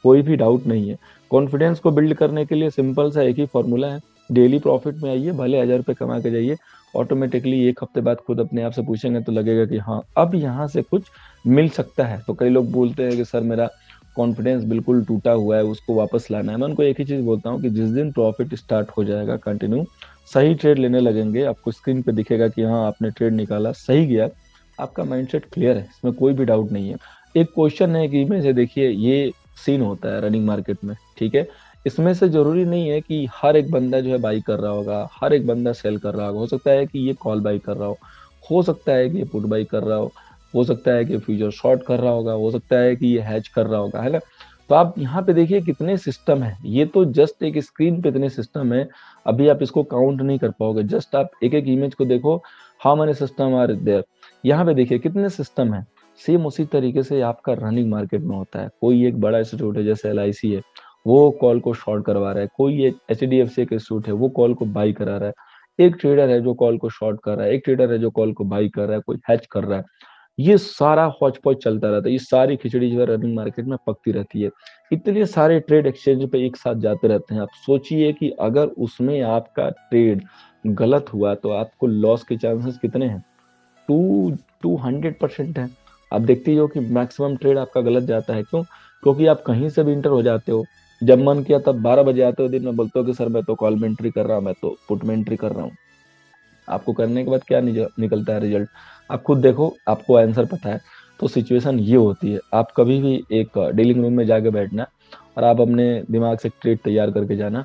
[SPEAKER 2] कोई भी डाउट नहीं है। कॉन्फिडेंस को बिल्ड करने के लिए सिंपल सा एक ही फॉर्मूला है, डेली प्रॉफिट में आइए, भले 1000 रुपये कमा के जाइए, ऑटोमेटिकली एक हफ्ते बाद खुद अपने आप से पूछेंगे तो लगेगा कि हाँ अब यहाँ से कुछ मिल सकता है। तो कई लोग बोलते हैं कि सर मेरा कॉन्फिडेंस बिल्कुल टूटा हुआ है, उसको वापस लाना है। मैं उनको एक ही चीज बोलता हूँ कि जिस दिन प्रॉफिट स्टार्ट हो जाएगा, कंटिन्यू सही ट्रेड लेने लगेंगे, आपको स्क्रीन पे दिखेगा कि हाँ आपने ट्रेड निकाला, सही गया, आपका माइंडसेट क्लियर है, इसमें कोई भी डाउट नहीं है। एक क्वेश्चन है कि में से देखिए ये सीन होता है रनिंग मार्केट में, ठीक है, इसमें से जरूरी नहीं है कि हर एक बंदा जो है बाई कर रहा होगा, हर एक बंदा सेल कर रहा होगा। हो सकता है कि ये कॉल बाई कर रहा हो सकता है कि ये पुट बाई कर रहा हो सकता है कि फ्यूचर शॉर्ट कर रहा होगा, हो सकता है कि ये हैच कर रहा होगा, है ना। तो आप यहाँ पे देखिए कितने सिस्टम है, ये तो जस्ट एक स्क्रीन पे इतने सिस्टम है, अभी आप इसको काउंट नहीं कर पाओगे। जस्ट आप एक एक इमेज को देखो, how many system are there, यहाँ पे देखिए कितने सिस्टम है। सेम उसी तरीके से आपका रनिंग मार्केट में होता है। कोई एक बड़ा इंस्टीट्यूट है जैसे LIC है, वो कॉल को शॉर्ट करवा रहा है, कोई एक HDFC का इंस्टीट्यूट है वो कॉल को बाई करा रहा है, एक ट्रेडर है जो कॉल को शॉर्ट कर रहा है, एक ट्रेडर है जो कॉल को बाई कर रहा है, कोई हैच कर रहा है। ये सारा हौच पौच चलता रहता है, ये सारी खिचड़ी जो है रनिंग मार्केट में पकती रहती है। इतने सारे ट्रेड एक्सचेंज पे एक साथ जाते रहते हैं। आप सोचिए कि अगर उसमें आपका ट्रेड गलत हुआ तो आपको लॉस के चांसेस कितने हैं? 200% है। आप देखते ही हो कि मैक्सिमम ट्रेड आपका गलत जाता है। क्यों? क्योंकि आप कहीं से भी इंटर हो जाते हो, जब मन किया तब 12 बजे आते हो दिन में, बोलते हो कि सर मैं तो कॉल में एंट्री कर रहा हूँ, मैं तो पुट में एंट्री कर रहा हूँ। आपको करने के बाद क्या निकलता है रिजल्ट? आप खुद देखो, आपको आंसर पता है। तो सिचुएशन ये होती है, आप कभी भी एक डीलिंग रूम में जाके बैठना और आप अपने दिमाग से ट्रेड तैयार करके जाना।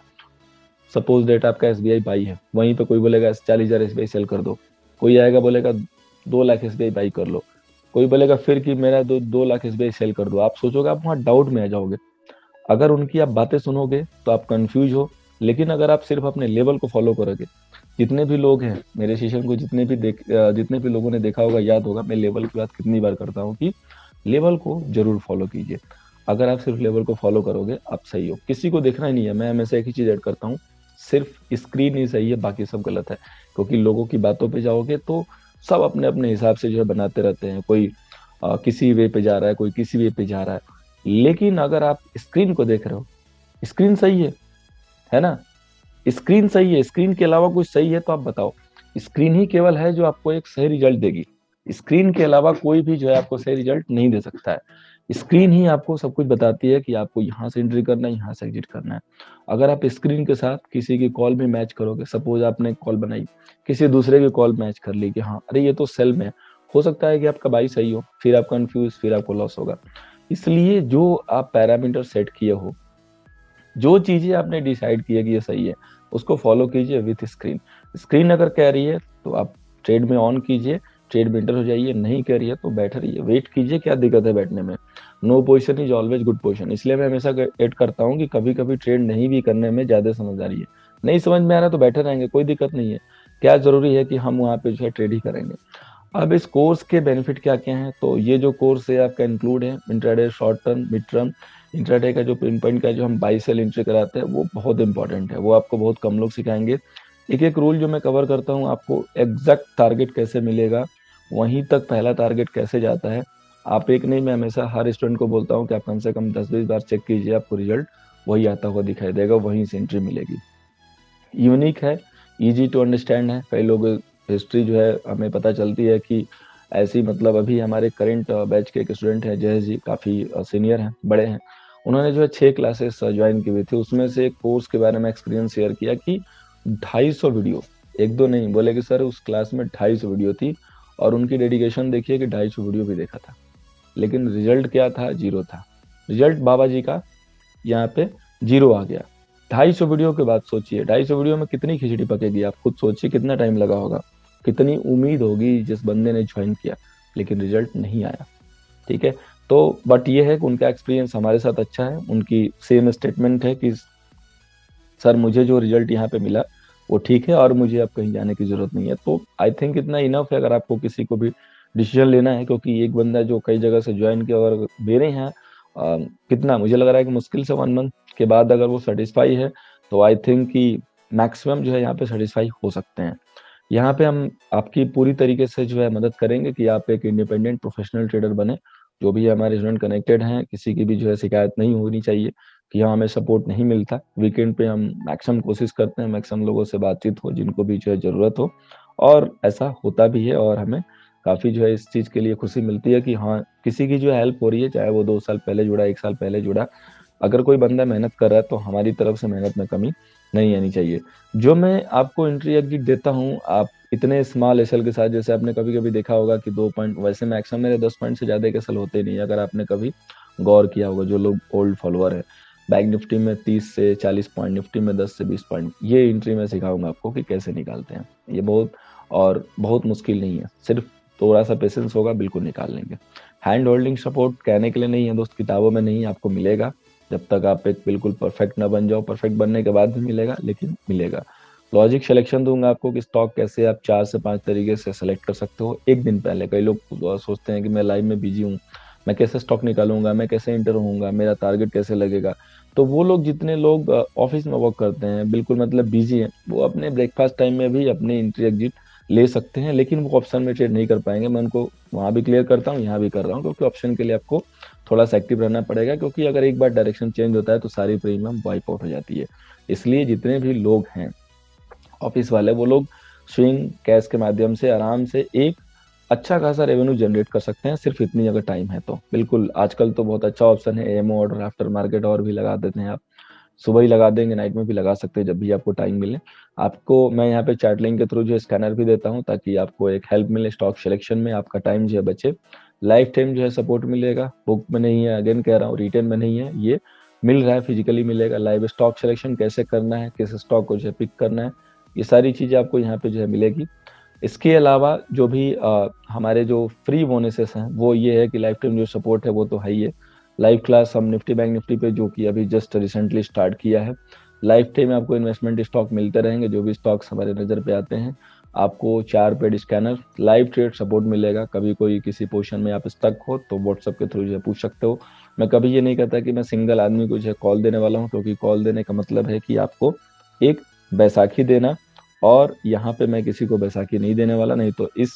[SPEAKER 2] सपोज डेट आपका SBI बाई है, वहीं पे कोई बोलेगा 40,000 SBI सेल कर दो, कोई आएगा बोलेगा 2 लाख SBI बाई कर लो, कोई बोलेगा फिर कि मेरा 2 लाख SBI सेल कर दो। आप सोचोगे, आप वहाँ डाउट में आ जाओगे। अगर उनकी आप बातें सुनोगे तो आप कंफ्यूज हो, लेकिन अगर आप सिर्फ अपने लेवल को फॉलो करोगे, जितने भी लोग हैं मेरे सेशन को, जितने भी लोगों ने देखा होगा, याद होगा मैं लेवल की बात कितनी बार करता हूँ कि लेवल को जरूर फॉलो कीजिए। अगर आप सिर्फ लेवल को फॉलो करोगे आप सही हो, किसी को देखना ही नहीं है। मैं हमेशा एक ही चीज ऐड करता हूँ, सिर्फ स्क्रीन ही सही है, बाकी सब गलत है। क्योंकि लोगों की बातों पे जाओगे तो सब अपने अपने हिसाब से जो है बनाते रहते हैं, कोई किसी वे पे जा रहा है, कोई किसी वे पे जा रहा है। लेकिन अगर आप स्क्रीन को देख रहे हो, स्क्रीन सही है ना, स्क्रीन सही है, स्क्रीन के अलावा कुछ सही है तो आप बताओ। स्क्रीन ही केवल है जो आपको एक सही रिजल्ट देगी, स्क्रीन के अलावा कोई भी जो है आपको सही रिजल्ट नहीं दे सकता है। स्क्रीन ही आपको सब कुछ बताती है कि आपको यहाँ से एंट्री करना है, यहाँ से एग्जिट करना है। अगर आप स्क्रीन के साथ किसी की कॉल भी मैच करोगे, सपोज आपने कॉल बनाई, किसी दूसरे की कॉल मैच कर ली कि हाँ अरे ये तो सेल में है, हो सकता है कि आपका बाई सही हो, फिर आप कंफ्यूज, फिर आपको लॉस होगा। इसलिए जो आप पैरामीटर सेट किए हो, जो चीजें आपने डिसाइड किया कि ये सही है, उसको फॉलो कीजिए विथ स्क्रीन। स्क्रीन अगर कह रही है तो आप ट्रेड में ऑन कीजिए, ट्रेड में एंटर हो जाइए, नहीं कह रही है तो बैठ रहिए, वेट कीजिए, क्या दिक्कत है बैठने में। No position is always good position. इसलिए मैं हमेशा ऐड करता हूँ कि कभी कभी ट्रेड नहीं भी करने में ज्यादा समझदारी है। नहीं समझ में आ रहा तो बैठे रहेंगे, कोई दिक्कत नहीं है। क्या जरूरी है कि हम वहाँ पे जो है ट्रेड ही करेंगे। अब इस कोर्स के बेनिफिट क्या क्या हैं? तो ये जो कोर्स है आपका इंक्लूड है intraday, short term, mid term. Intraday का जो पिन पॉइंट का जो हम बाई सेल एंट्री कराते हैं वो बहुत इंपॉर्टेंट है, वो आपको बहुत कम लोग सिखाएंगे। एक एक रूल जो मैं कवर करता हूँ, आपको एग्जैक्ट टारगेट कैसे मिलेगा, वहीं तक पहला टारगेट कैसे जाता है। आप एक नहीं, मैं हमेशा हर स्टूडेंट को बोलता हूँ कि आप कम से कम 10-20 बार चेक कीजिए, आपको रिजल्ट वही आता हुआ दिखाई देगा, वहीं से एंट्री मिलेगी। यूनिक है, इजी टू अंडरस्टैंड है। कई लोग हिस्ट्री जो है हमें पता चलती है कि ऐसी, मतलब अभी हमारे करंट बैच के एक स्टूडेंट हैं जय जी, काफ़ी सीनियर हैं, बड़े हैं। उन्होंने जो है 6 क्लासेस ज्वाइन की हुई थी, उसमें से एक कोर्स के बारे में एक्सपीरियंस शेयर किया कि 250 वीडियो, एक दो नहीं, बोले कि सर उस क्लास में 250 वीडियो थी और उनकी डेडिकेशन देखिए कि 250 वीडियो भी देखा था, लेकिन रिजल्ट क्या था? जीरो था। रिजल्ट बाबा जी का यहाँ पे जीरो आ गया। 250 वीडियो के बाद सोचिए, 250 वीडियो में कितनी खिचड़ी पकेगी, आप खुद सोचिए कितना टाइम लगा होगा, कितनी उम्मीद होगी जिस बंदे ने ज्वाइन किया, लेकिन रिजल्ट नहीं आया। ठीक है, तो बट ये है कि उनका एक्सपीरियंस हमारे साथ अच्छा है। उनकी सेम स्टेटमेंट है कि सर मुझे जो रिजल्ट यहाँ पे मिला वो ठीक है और मुझे अब कहीं जाने की जरूरत नहीं है। तो आई थिंक इतना इनफ है अगर आपको किसी को भी डिसीजन लेना है, क्योंकि एक बंदा जो कई जगह से ज्वाइन किया और मेरे यहाँ कितना मुझे लग रहा है कि मुश्किल से 1 मंथ के बाद अगर वो सेटिस्फाई है तो आई थिंक कि मैक्सिमम जो है यहाँ पे सेटिस्फाई हो सकते हैं। यहाँ पे हम आपकी पूरी तरीके से जो है मदद करेंगे कि आप एक इंडिपेंडेंट प्रोफेशनल ट्रेडर बने। जो भी हमारे स्टूडेंट कनेक्टेड हैं, किसी की भी जो है शिकायत नहीं होनी चाहिए कि हाँ हमें सपोर्ट नहीं मिलता। वीकेंड पे हम मैक्सिमम कोशिश करते हैं मैक्सिमम लोगों से बातचीत हो जिनको भी जो है ज़रूरत हो, और ऐसा होता भी है। और हमें काफ़ी जो है इस चीज़ के लिए खुशी मिलती है कि हाँ किसी की जो हेल्प हो रही है, चाहे वो 2 साल पहले जुड़ा, 1 साल पहले जुड़ा। अगर कोई बंदा मेहनत कर रहा है तो हमारी तरफ से मेहनत में कमी नहीं आनी चाहिए। जो मैं आपको एंट्री एग्जिट देता हूँ, आप इतने स्मॉल एसएल के साथ, जैसे आपने कभी-कभी देखा होगा कि 2 पॉइंट, वैसे मैक्सिमम मेरे 10 पॉइंट से ज़्यादा के एसएल होते नहीं है, अगर आपने कभी गौर किया होगा, जो लोग ओल्ड फॉलोअर हैं। बैंक निफ्टी में 30 से 40 पॉइंट, निफ्टी में 10 से 20 पॉइंट, ये एंट्री मैं सिखाऊंगा आपको कि कैसे निकालते हैं। ये बहुत मुश्किल नहीं है, सिर्फ थोड़ा सा पेशेंस होगा, बिल्कुल निकाल लेंगे। हैंड होल्डिंग सपोर्ट कहने के लिए नहीं है दोस्त, किताबों में नहीं, आपको मिलेगा। जब तक आप एक बिल्कुल परफेक्ट ना बन जाओ, परफेक्ट बनने के बाद भी मिलेगा, लेकिन मिलेगा। लॉजिक सिलेक्शन दूंगा आपको कि स्टॉक कैसे आप 4 से 5 तरीके से सेलेक्ट कर सकते हो एक दिन पहले। कई लोग सोचते हैं कि मैं लाइव में बिजी हूँ, मैं कैसे स्टॉक निकालूंगा, मैं कैसे एंटर होऊंगा, मेरा टारगेट कैसे लगेगा। तो वो लोग, जितने लोग ऑफिस में वर्क करते हैं, बिल्कुल मतलब बिजी हैं, वो अपने ब्रेकफास्ट टाइम में भी अपने एंट्री एग्जिट ले सकते हैं, लेकिन वो ऑप्शन में ट्रेड नहीं कर पाएंगे। मैं उनको वहाँ भी क्लियर करता हूँ, यहाँ भी कर रहा हूँ, क्योंकि ऑप्शन के लिए आपको थोड़ा सा एक्टिव रहना पड़ेगा, क्योंकि अगर एक बार डायरेक्शन चेंज होता है तो सारी प्रीमियम वाइप आउट हो जाती है। इसलिए जितने भी लोग हैं ऑफिस वाले, वो लोग स्विंग कैश के माध्यम से आराम से एक अच्छा खासा रेवेन्यू जनरेट कर सकते हैं, सिर्फ इतनी अगर टाइम है तो। बिल्कुल आजकल तो बहुत अच्छा ऑप्शन है एमओ ऑर्डर, आफ्टर मार्केट और भी लगा देते हैं आप। सुबह ही लगा देंगे, नाइट में भी लगा सकते हैं, जब भी आपको टाइम मिले। आपको मैं यहाँ पे चार्टलिंग के थ्रू जो स्कैनर भी देता हूँ, ताकि आपको एक हेल्प मिले स्टॉक सिलेक्शन में, आपका टाइम जो है बचे। लाइफ टाइम जो है सपोर्ट मिलेगा, बुक में नहीं है, अगेन कह रहा हूँ, रिटेन में नहीं है, ये मिल रहा है, फिजिकली मिलेगा। लाइव स्टॉक सिलेक्शन कैसे करना है, किस स्टॉक को जो है पिक करना है, ये सारी चीज़ें आपको यहाँ पे जो है मिलेगी। इसके अलावा जो भी हमारे जो फ्री बोनसेस हैं, वो ये है कि लाइफ टाइम जो सपोर्ट है वो तो है ही है। लाइव क्लास हम निफ्टी बैंक निफ्टी पे जो कि अभी जस्ट रिसेंटली स्टार्ट किया है। लाइफ टाइम आपको इन्वेस्टमेंट स्टॉक मिलते रहेंगे, जो भी स्टॉक्स हमारे नज़र पे आते हैं। आपको 4 paid scanner, live trade support मिलेगा। कभी कोई किसी पोजीशन में आप स्टक हो तो व्हाट्सएप के थ्रू जो है पूछ सकते हो। मैं कभी ये नहीं कहता कि मैं सिंगल आदमी को जो है कॉल देने वाला हूँ, क्योंकि कॉल देने का मतलब है कि आपको एक बैसाखी देना, और यहाँ पे मैं किसी को बैसाखी नहीं देने वाला, नहीं तो इस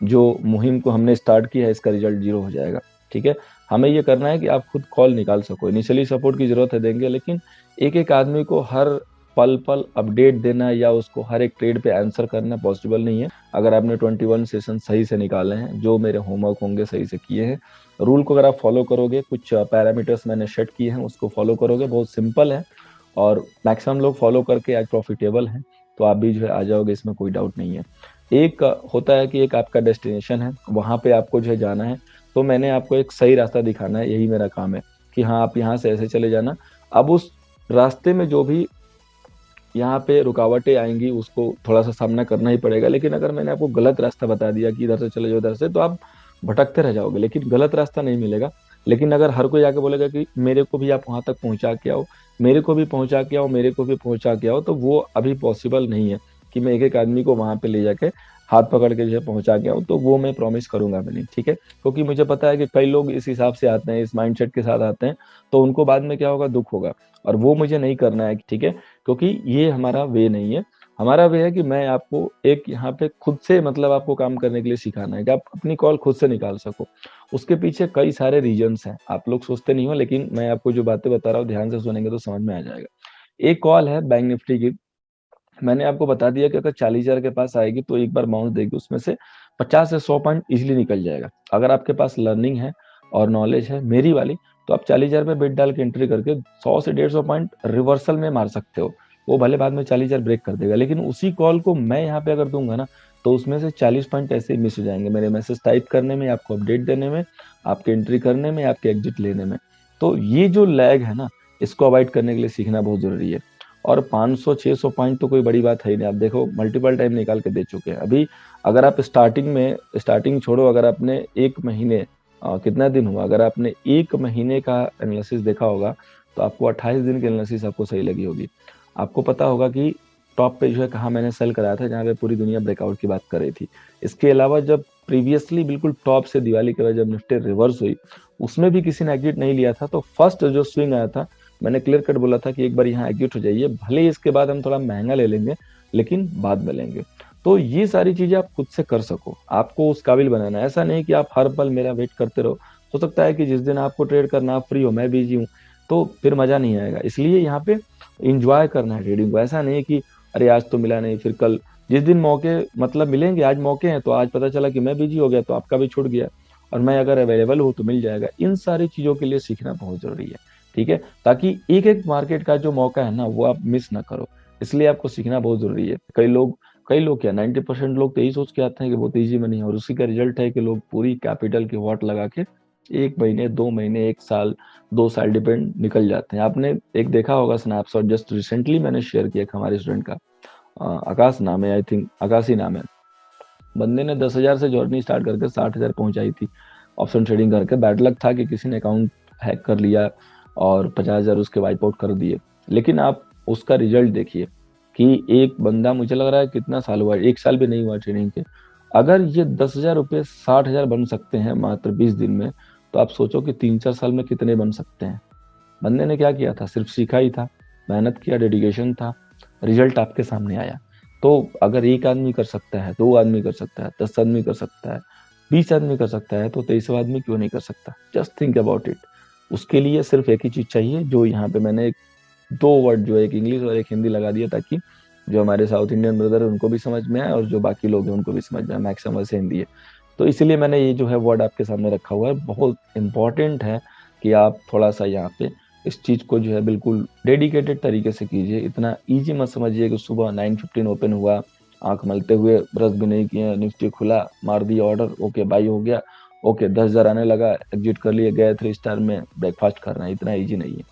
[SPEAKER 2] जो मुहिम को हमने स्टार्ट किया है इसका रिजल्ट 0 हो जाएगा। ठीक है, हमें ये करना है कि आप खुद कॉल निकाल सको। इनिशियली सपोर्ट की जरूरत है, देंगे, लेकिन एक एक आदमी को हर पल पल अपडेट देना या उसको हर एक ट्रेड पे आंसर करना पॉसिबल नहीं है। अगर आपने 21 सेशन सही से निकाले हैं, जो मेरे होमवर्क होंगे सही से किए हैं, रूल को अगर आप फॉलो करोगे, कुछ पैरामीटर्स मैंने सेट किए हैं उसको फॉलो करोगे, बहुत सिंपल है, और मैक्सिमम लोग फॉलो करके आज प्रॉफिटेबल हैं, तो आप भी जो है आ जाओगे, इसमें कोई डाउट नहीं है। एक होता है कि एक आपका डेस्टिनेशन है, वहाँ पे आपको जो है जाना है, तो मैंने आपको एक सही रास्ता दिखाना है, यही मेरा काम है कि हाँ आप यहाँ से ऐसे चले जाना। अब उस रास्ते में जो भी यहाँ पे रुकावटें आएंगी उसको थोड़ा सा सामना करना ही पड़ेगा। लेकिन अगर मैंने आपको गलत रास्ता बता दिया कि इधर से चले जाओ इधर से, तो आप भटकते रह जाओगे, लेकिन गलत रास्ता नहीं मिलेगा। लेकिन अगर हर कोई आके बोलेगा कि मेरे को भी आप वहाँ तक पहुँचा के आओ, मेरे को भी पहुँचा के आओ, मेरे को भी पहुँचा के आओ, तो वो अभी पॉसिबल नहीं है कि मैं एक एक आदमी को वहाँ पे ले जाके हाथ पकड़ के जो है पहुँचा के आऊँ। तो वो मैं प्रॉमिस करूंगा मैं नहीं, ठीक है, क्योंकि मुझे पता है कि कई लोग इस हिसाब से आते हैं, इस माइंडसेट के साथ आते हैं, तो उनको बाद में क्या होगा, दुख होगा, और वो मुझे नहीं करना है, ठीक है, क्योंकि ये हमारा वे नहीं है। हमारा वे है कि मैं आपको एक यहाँ पे खुद से मतलब आपको काम करने के लिए सिखाना है कि आप अपनी कॉल खुद से निकाल सको। उसके पीछे कई सारे रीजंस हैं, आप लोग सोचते नहीं हो, लेकिन मैं आपको जो बातें बता रहा हूँ ध्यान से सुनेंगे तो समझ में आ जाएगा। एक कॉल है बैंक निफ्टी की, मैंने आपको बता दिया कि अगर 40,000 के पास आएगी तो एक बार बाउंस देगी, उसमें से 50 से 100 पॉइंट इजिली निकल जाएगा। अगर आपके पास लर्निंग है और नॉलेज है मेरी वाली, तो आप 40,000 पे बेट डाल के एंट्री करके 100 से 150 पॉइंट रिवर्सल में मार सकते हो। वो भले बाद में 40,000 ब्रेक कर देगा, लेकिन उसी कॉल को मैं यहाँ पे अगर दूंगा ना, तो उसमें से 40 पॉइंट ऐसे ही मिस हो जाएंगे, मेरे मैसेज टाइप करने में, आपको अपडेट देने में, आपके एंट्री करने में, आपके एग्जिट लेने में। तो ये जो लैग है ना, इसको अवॉइड करने के लिए सीखना बहुत जरूरी है। और 500-600 पॉइंट तो कोई बड़ी बात है ही नहीं, आप देखो मल्टीपल टाइम निकाल के दे चुके हैं। अभी अगर आप स्टार्टिंग छोड़ो, अगर आपने एक महीने कितना दिन हुआ, अगर आपने एक महीने का एनालिसिस देखा होगा, तो आपको 28 दिन की एनालिसिस आपको सही लगी होगी। आपको पता होगा कि टॉप पे जो है कहाँ मैंने सेल कराया था, जहाँ पे पूरी दुनिया ब्रेकआउट की बात कर रही थी। इसके अलावा जब प्रीवियसली बिल्कुल टॉप से दिवाली के बाद जब निफ्टी रिवर्स हुई, उसमें भी किसी ने एग्जिट नहीं लिया था, तो फर्स्ट जो स्विंग आया था मैंने क्लियर कट बोला था कि एक बार यहाँ एग्जिट हो जाइए, भले ही इसके बाद हम थोड़ा महंगा ले लेंगे लेकिन बाद में लेंगे। तो ये सारी चीजें आप खुद से कर सको, आपको उस काबिल बनाना है। ऐसा नहीं कि आप हर पल मेरा वेट करते रहो। हो सकता है कि जिस दिन आपको ट्रेड करना, आप फ्री हो, मैं बिजी हूँ, तो फिर मजा नहीं आएगा। इसलिए यहाँ पे इंजॉय करना है ट्रेडिंग को। ऐसा नहीं कि अरे आज तो मिला नहीं, फिर कल, जिस दिन मौके मतलब मिलेंगे, आज मौके हैं तो आज पता चला कि मैं बिजी हो गया तो आपका भी छूट गया, और मैं अगर अवेलेबल हूँ तो मिल जाएगा। इन सारी चीजों के लिए सीखना बहुत जरूरी है, ठीक है, ताकि एक एक मार्केट का जो मौका है ना वो आप मिस ना करो। इसलिए आपको सीखना बहुत जरूरी है। कई लोग क्या 90% लोग तो यही सोच के आते हैं कि बहुत ईजी मनी है, और उसी का रिजल्ट है कि लोग पूरी कैपिटल की वॉट लगा के 1 महीने, 2 महीने, 1 साल, 2 साल डिपेंड निकल जाते हैं। आपने एक देखा होगा स्नैपशॉट, जस्ट रिसेंटली मैंने शेयर किया एक हमारे स्टूडेंट का, आकाश नाम है, आई थिंक आकाश ही नाम है। बंदे ने 10,000 से जर्नी स्टार्ट करके 60,000 पहुंचाई थी ऑप्शन ट्रेडिंग करके। बैड लक था कि किसी ने अकाउंट हैक कर लिया और 50,000 उसके वाइप आउट कर दिए। लेकिन आप उसका रिजल्ट देखिए कि एक बंदा, मुझे लग रहा है कितना साल हुआ, 1 साल भी नहीं हुआ ट्रेनिंग के, अगर ये 10,000 रुपये 60,000 बन सकते हैं मात्र 20 दिन में, तो आप सोचो कि 3-4 साल में कितने बन सकते हैं। बंदे ने क्या किया था, सिर्फ सीखा ही था, मेहनत किया, डेडिकेशन था, रिजल्ट आपके सामने आया। तो अगर एक आदमी कर सकता है, 2 आदमी कर सकता है, 10 आदमी कर सकता है, 20 आदमी कर सकता है, तो 23वां आदमी क्यों नहीं कर सकता। Just think about it. उसके लिए सिर्फ एक ही चीज चाहिए, जो यहाँ पे मैंने 2 वर्ड जो है, एक इंग्लिश और एक हिंदी लगा दिया, ताकि जो हमारे साउथ इंडियन ब्रदर है उनको भी समझ में आए और जो बाकी लोग हैं उनको भी समझ में आए। मैक्सिमम वैसे हिंदी है, तो इसीलिए मैंने ये जो है वर्ड आपके सामने रखा हुआ है। बहुत इंपॉर्टेंट है कि आप थोड़ा सा यहाँ पे इस चीज को जो है बिल्कुल डेडिकेटेड तरीके से कीजिए। इतना इजी मत समझिए कि सुबह 9:15 ओपन हुआ, आंख मलते हुए, ब्रश भी नहीं किए, निफ्टी खुला, मार दिया ऑर्डर, ओके बाई हो गया, ओके 10,000 आने लगा, एग्जिट कर लिए, गए 3 स्टार में ब्रेकफास्ट करना, इतना इजी नहीं है,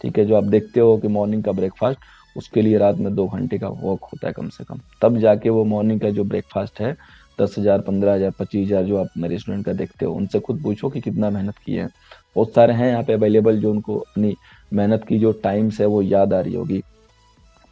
[SPEAKER 2] ठीक है। जो आप देखते हो कि मॉर्निंग का ब्रेकफास्ट, उसके लिए रात में 2 घंटे का वॉक होता है कम से कम, तब जाके वो मॉर्निंग का जो ब्रेकफास्ट है 10,000, 15,000, 25,000 जो आप मेरे स्टूडेंट का देखते हो, उनसे खुद पूछो कि कितना मेहनत की है। बहुत सारे हैं यहाँ पे अवेलेबल जो उनको अपनी मेहनत की जो टाइम्स है वो याद आ रही होगी,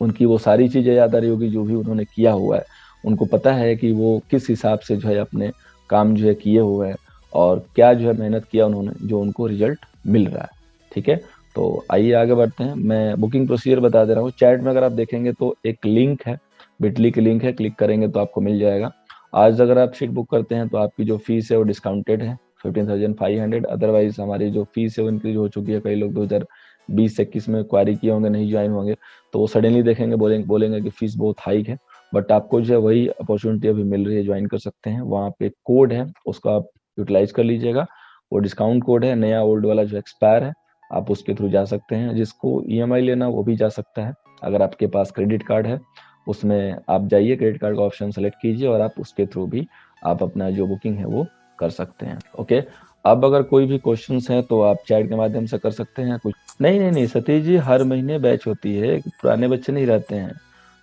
[SPEAKER 2] उनकी वो सारी चीजें याद आ रही होगी जो भी उन्होंने किया हुआ है। उनको पता है कि वो किस हिसाब से जो है अपने काम जो है किए हुए हैं, और क्या जो है मेहनत किया उन्होंने, जो उनको रिजल्ट मिल रहा है, ठीक है। तो आइए आगे बढ़ते हैं। मैं बुकिंग प्रोसीजर बता दे रहा हूँ। चैट में अगर आप देखेंगे तो एक लिंक है, बिटली की लिंक है, क्लिक करेंगे तो आपको मिल जाएगा। आज अगर आप सीट बुक करते हैं तो आपकी जो फीस है वो डिस्काउंटेड है 15,500। अदरवाइज हमारी जो फीस है वो इंक्रीज हो चुकी है। कई लोग 2020-21 में क्वारी किए होंगे, नहीं ज्वाइन होंगे, तो वो सडनली देखेंगे, बोलेंगे कि फीस बहुत हाइक है। बट आपको जो है वही अपॉर्चुनिटी अभी मिल रही है, ज्वाइन कर सकते हैं। वहाँ पे कोड है, उसको आप यूटिलाइज कर लीजिएगा। वो डिस्काउंट कोड है, नया ओल्ड वाला जो एक्सपायर है, आप उसके थ्रू जा सकते हैं। जिसको ईएमआई लेना वो भी जा सकता है। अगर आपके पास क्रेडिट कार्ड है, उसमें आप जाइए, क्रेडिट कार्ड का ऑप्शन सेलेक्ट कीजिए और आप उसके थ्रू भी आप अपना जो बुकिंग है वो कर सकते हैं। ओके, अब अगर कोई भी क्वेश्चंस हैं तो आप चैट के माध्यम से कर सकते हैं। कुछ नहीं सतीश जी, हर महीने बैच होती है, पुराने बच्चे नहीं रहते हैं।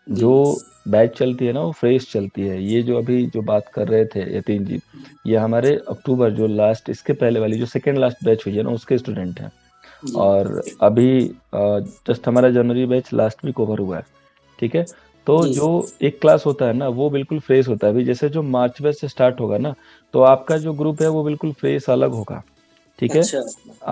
[SPEAKER 2] जो बैच चलती है ना वो फ्रेश चलती है। ये जो अभी जो बात कर रहे थे यतीन जी, ये हमारे अक्टूबर जो लास्ट, इसके पहले वाली जो सेकेंड लास्ट बैच हुई है ना, उसके स्टूडेंट हैं। और अभी जस्ट हमारा जनवरी बैच लास्ट वीक ओवर हुआ है, ठीक है। तो जो एक क्लास होता है ना वो बिल्कुल फ्रेश होता है। अभी जैसे जो मार्च बैच से स्टार्ट होगा ना, तो आपका जो ग्रुप है वो बिल्कुल फ्रेश अलग होगा, ठीक है।
[SPEAKER 4] अच्छा,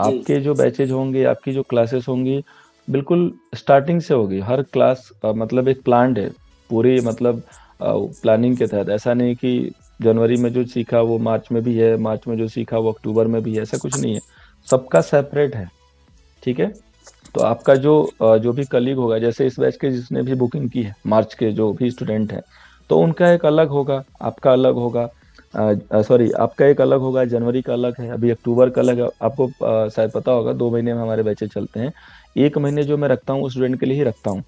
[SPEAKER 2] आपके जो बैचेज होंगे, आपकी जो क्लासेस होंगी, बिल्कुल स्टार्टिंग से होगी। हर क्लास मतलब एक प्लान है पूरी, मतलब प्लानिंग के तहत। ऐसा नहीं कि जनवरी में जो सीखा वो मार्च में भी है, मार्च में जो सीखा वो अक्टूबर में भी है, ऐसा कुछ नहीं है। सबका सेपरेट है, ठीक है। तो आपका जो भी कलीग होगा, जैसे इस बैच के जिसने भी बुकिंग की है, मार्च के जो भी स्टूडेंट हैं, तो उनका एक अलग होगा, आपका अलग होगा। सॉरी, आपका एक अलग होगा, जनवरी का अलग है, अभी अक्टूबर का अलग है। आपको शायद पता होगा 2 महीने में हमारे बैचेज चलते हैं। 1 महीने जो मैं रखता हूँ उस स्टूडेंट के लिए ही रखता हूँ,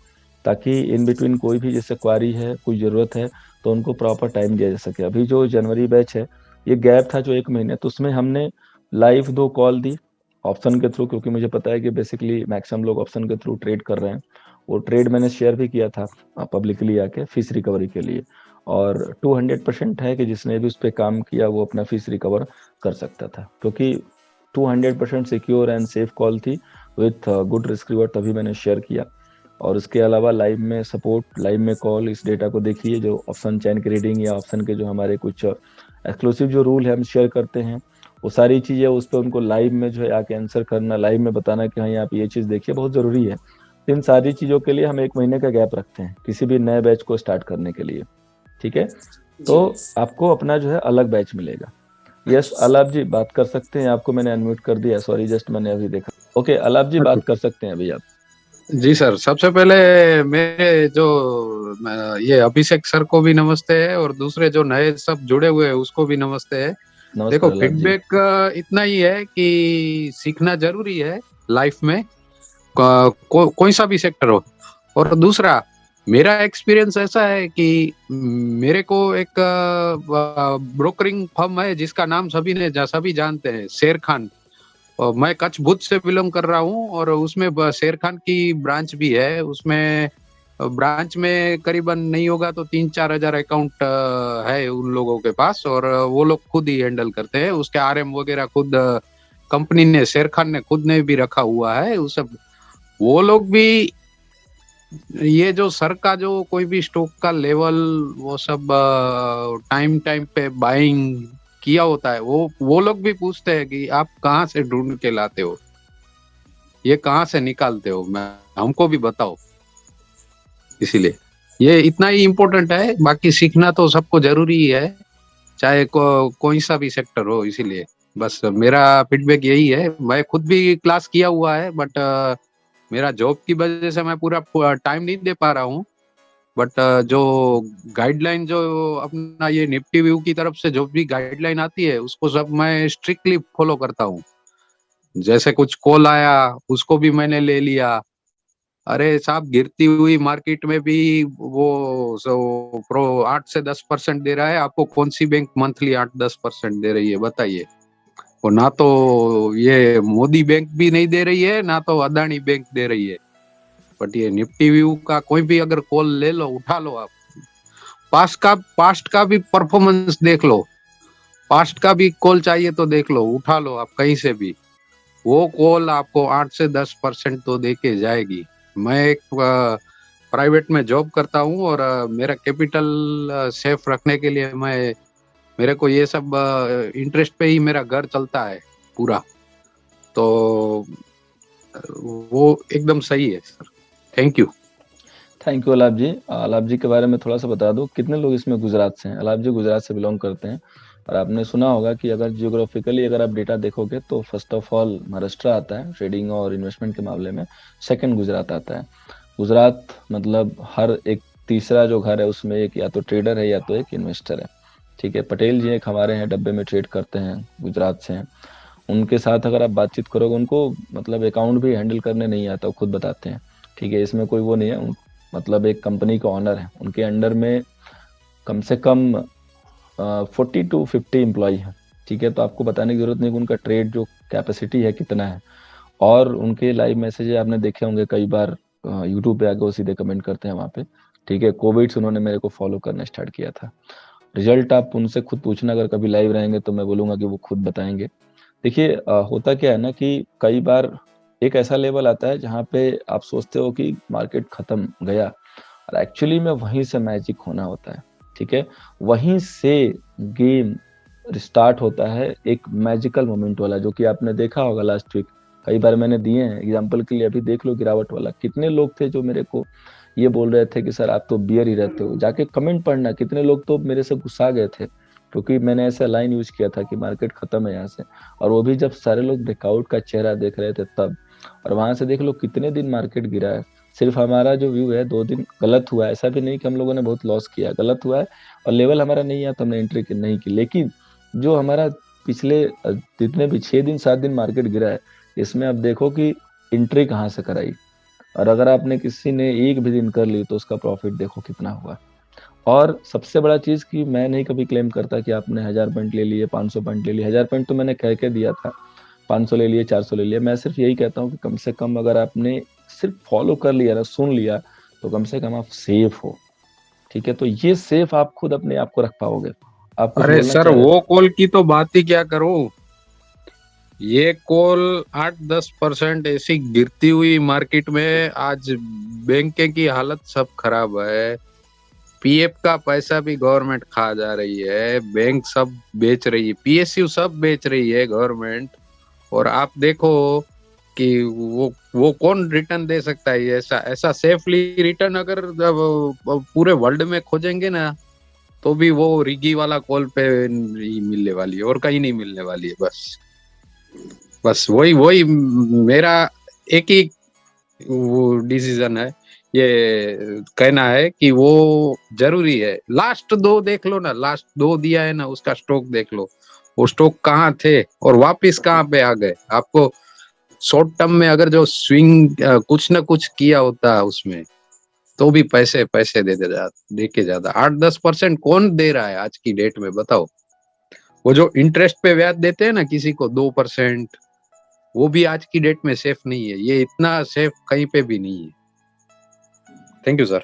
[SPEAKER 2] ताकि इन बिटवीन कोई भी जैसे क्वारी है, कोई ज़रूरत है, तो उनको प्रॉपर टाइम दिया जा सके। अभी जो जनवरी बैच है, ये गैप था जो 1 महीने, तो उसमें हमने लाइव 2 कॉल दी ऑप्शन के थ्रू, क्योंकि मुझे पता है कि बेसिकली मैक्सिमम लोग ऑप्शन के थ्रू ट्रेड कर रहे हैं। वो ट्रेड मैंने शेयर भी किया था पब्लिकली आके फीस रिकवरी के लिए, और 200% है कि जिसने भी उस पर काम किया वो अपना फीस रिकवर कर सकता था, क्योंकि 200% सिक्योर एंड सेफ कॉल थी विथ गुड रिस्क रिवॉर्ड, तभी मैंने शेयर किया। और उसके अलावा लाइव में सपोर्ट, लाइव में कॉल, इस डेटा को देखिए जो ऑप्शन चैन की रीडिंग या ऑप्शन के जो हमारे कुछ एक्सक्लूसिव जो रूल है हम शेयर करते हैं, वो सारी चीजें उस पर उनको लाइव में जो है आके आंसर करना, लाइव में बताना कि हाँ आप ये चीज देखिए, बहुत जरूरी है। इन सारी चीजों के लिए हम 1 महीने का गैप रखते हैं किसी भी नए बैच को स्टार्ट करने के लिए। ठीक है, तो आपको अपना जो है अलग बैच मिलेगा। यस अलाप जी बात कर सकते हैं, आपको मैंने अनम्यूट कर दिया, सॉरी जस्ट मैंने अभी देखा। ओके अलाप जी बात कर सकते हैं अभी आप।
[SPEAKER 4] जी सर, सबसे पहले मेरे जो ये अभिषेक सर को भी नमस्ते है, और दूसरे जो नए सब जुड़े हुए हैं उसको भी नमस्ते है। देखो,
[SPEAKER 2] नमस्कार अलाप जी।
[SPEAKER 4] फीडबैक इतना ही है कि सीखना जरूरी है लाइफ में, कोई सा भी सेक्टर हो। और दूसरा, मेरा एक्सपीरियंस ऐसा है कि मेरे को एक ब्रोकरिंग फर्म है जिसका नाम सभी जानते हैं, शेर खान। और मैं कच्छ भुज से बिलोंग कर रहा हूँ, और उसमें शेर खान की ब्रांच भी है। उसमें ब्रांच में करीबन नहीं होगा तो 3-4 हजार अकाउंट है उन लोगों के पास, और वो लोग खुद ही हैंडल करते हैं। उसके आरएम वगैरह खुद कंपनी ने, शेर खान ने खुद ने भी रखा हुआ है। उस सब वो लोग भी, ये जो सर का जो कोई भी स्टॉक का लेवल, वो सब टाइम टाइम पे बाइंग किया होता है, वो लोग भी पूछते हैं कि आप कहाँ से ढूंढ के लाते हो, ये कहाँ से निकालते हो, मैं हमको भी बताओ। इसीलिए ये इतना ही इम्पोर्टेंट है। बाकी सीखना तो सबको जरूरी ही है, चाहे कोई सा भी सेक्टर हो। इसीलिए बस मेरा फीडबैक यही है। मैं खुद भी क्लास किया हुआ है, बट मेरा जॉब की वजह से मैं पूरा टाइम नहीं दे पा रहा हूँ। बट जो गाइडलाइन, जो अपना ये निफ्टी व्यू की तरफ से जो भी गाइडलाइन आती है, उसको सब मैं स्ट्रिक्टली फॉलो करता हूँ। जैसे कुछ कॉल आया, उसको भी मैंने ले लिया। अरे साहब, गिरती हुई मार्केट में भी वो प्रो 8 से 10% दे रहा है, आपको कौन सी बैंक मंथली 8-10% दे रही है बताइए। और ना तो ये मोदी बैंक भी नहीं दे रही है, ना तो अदानी बैंक दे रही है। बट ये निफ्टी व्यू का कोई भी अगर कॉल ले लो, उठा लो आप। पास्ट का भी परफॉर्मेंस देख लो, पास्ट का भी कॉल चाहिए तो देख लो, उठा लो आप कहीं से भी। वो कॉल आपको 8 से 10% तो दे के जाएगी। मैं एक प्राइवेट में जॉब करता हूँ, और मेरा कैपिटल सेफ रखने के लिए मेरे को ये सब इंटरेस्ट पे ही मेरा घर चलता है पूरा। तो वो एकदम सही है sir. Thank you.
[SPEAKER 2] Thank you Alap ji. Alap ji के बारे में थोड़ा सा बता दो, कितने लोग इसमें गुजरात से हैं? अलाप जी गुजरात से बिलोंग करते हैं, और आपने सुना होगा कि अगर जियोग्राफिकली अगर आप डेटा देखोगे तो फर्स्ट ऑफ ऑल महाराष्ट्र आता है ट्रेडिंग और इन्वेस्टमेंट के मामले में, सेकंड गुजरात आता है। गुजरात मतलब हर एक तीसरा जो घर है उसमें एक या तो ट्रेडर है या तो एक इन्वेस्टर है। ठीक है, पटेल जी एक हमारे हैं, डब्बे में ट्रेड करते हैं, गुजरात से हैं। उनके साथ अगर आप बातचीत करोगे, उनको मतलब अकाउंट भी हैंडल करने नहीं आता, वो खुद बताते हैं। ठीक है, इसमें कोई वो नहीं है, मतलब एक कंपनी का ऑनर है, उनके अंडर में कम से कम 40 to 50 एम्प्लॉय है। ठीक है, तो आपको बताने की जरूरत नहीं कि उनका ट्रेड जो कैपेसिटी है कितना है। और उनके लाइव मैसेज आपने देखे होंगे कई बार, यूट्यूब पे आके वो सीधे कमेंट करते हैं वहाँ पे। ठीक है, कोविड से उन्होंने मेरे को फॉलो करना स्टार्ट किया था। रिजल्ट आप उनसे खुद पूछना, अगर कभी लाइव रहेंगे तो मैं बोलूंगा कि वो खुद बताएंगे। देखिए होता क्या है ना कि कई बार एक ऐसा लेवल आता है जहाँ पे आप सोचते हो कि मार्केट खत्म गया, और एक्चुअली में वहीं से मैजिक होना होता है। ठीक है, वहीं से गेम रिस्टार्ट होता है, एक मैजिकल मोमेंट वाला, जो कि आपने देखा होगा लास्ट वीक। कई बार मैंने दिए हैं एग्जांपल के लिए, अभी देख लो गिरावट वाला, कितने लोग थे जो मेरे को ये बोल रहे थे कि सर आप तो बियर ही रहते हो। जाके कमेंट पढ़ना, कितने लोग तो मेरे से गुस्सा गए थे क्योंकि मैंने ऐसा लाइन यूज किया था कि मार्केट खत्म है यहाँ से। और वो भी जब सारे लोग ब्रेकआउट का चेहरा देख रहे थे तब। और वहां से देख लो कितने दिन मार्केट गिरा है। सिर्फ हमारा जो व्यू है 2 दिन गलत हुआ है, ऐसा भी नहीं कि हम लोगों ने बहुत लॉस किया, गलत हुआ है और लेवल हमारा नहीं आया तो हमने एंट्री नहीं की। लेकिन जो हमारा पिछले जितने भी 6 दिन 7 दिन मार्केट गिरा है, इसमें आप देखो कि एंट्री कहाँ से कराई। और अगर आपने किसी ने एक भी दिन कर ली तो उसका प्रॉफिट देखो कितना हुआ। और सबसे बड़ा चीज कि मैं नहीं कभी क्लेम करता कि आपने 1000 पॉइंट ले लिए, 500 पॉइंट ले लिए। 1000 पॉइंट तो मैंने कह के दिया था, 500 ले लिए, 400 ले लिए। मैं सिर्फ यही कहता हूँ कि कम से कम अगर आपने सिर्फ फॉलो कर लिया ना, सुन लिया, तो कम से कम आप सेफ हो। ठीक है, तो ये सेफ आप खुद अपने आप को रख पाओगे। आप कुछ
[SPEAKER 4] अरे
[SPEAKER 2] बोलना
[SPEAKER 4] सर,
[SPEAKER 2] चाह रहे
[SPEAKER 4] वो
[SPEAKER 2] थे?
[SPEAKER 4] कॉल की तो बात ही क्या करूं। ये कॉल 8-10% ऐसी गिरती हुई मार्केट में, आज बैंक की हालत सब खराब है। पीएफ का पैसा भी गवर्नमेंट खा जा रही है, बैंक सब बेच रही है, पीएसयू सब बेच रही है गवर्नमेंट। और आप देखो कि वो कौन रिटर्न दे सकता है, ऐसा ऐसा सेफली रिटर्न अगर जब पूरे वर्ल्ड में खोजेंगे ना, तो भी वो रिगी वाला कॉल पे नहीं मिलने वाली है और कहीं नहीं मिलने वाली है। बस वही वही मेरा एक ही वो डिसीजन है, ये कहना है कि वो जरूरी है। लास्ट 2 देख लो ना, लास्ट 2 दिया है ना, उसका स्टॉक देख लो, वो स्टॉक कहाँ थे और वापिस कहाँ पे आ गए। आपको शॉर्ट टर्म में अगर जो स्विंग कुछ ना कुछ किया होता है उसमें, तो भी पैसे पैसे दे के ज्यादा 8-10% कौन दे रहा है आज की डेट में, बताओ। वो जो इंटरेस्ट पे ब्याज देते हैं ना किसी को 2%, वो भी आज की डेट में सेफ नहीं है, ये इतना सेफ कहीं पे भी नहीं है। Thank you sir.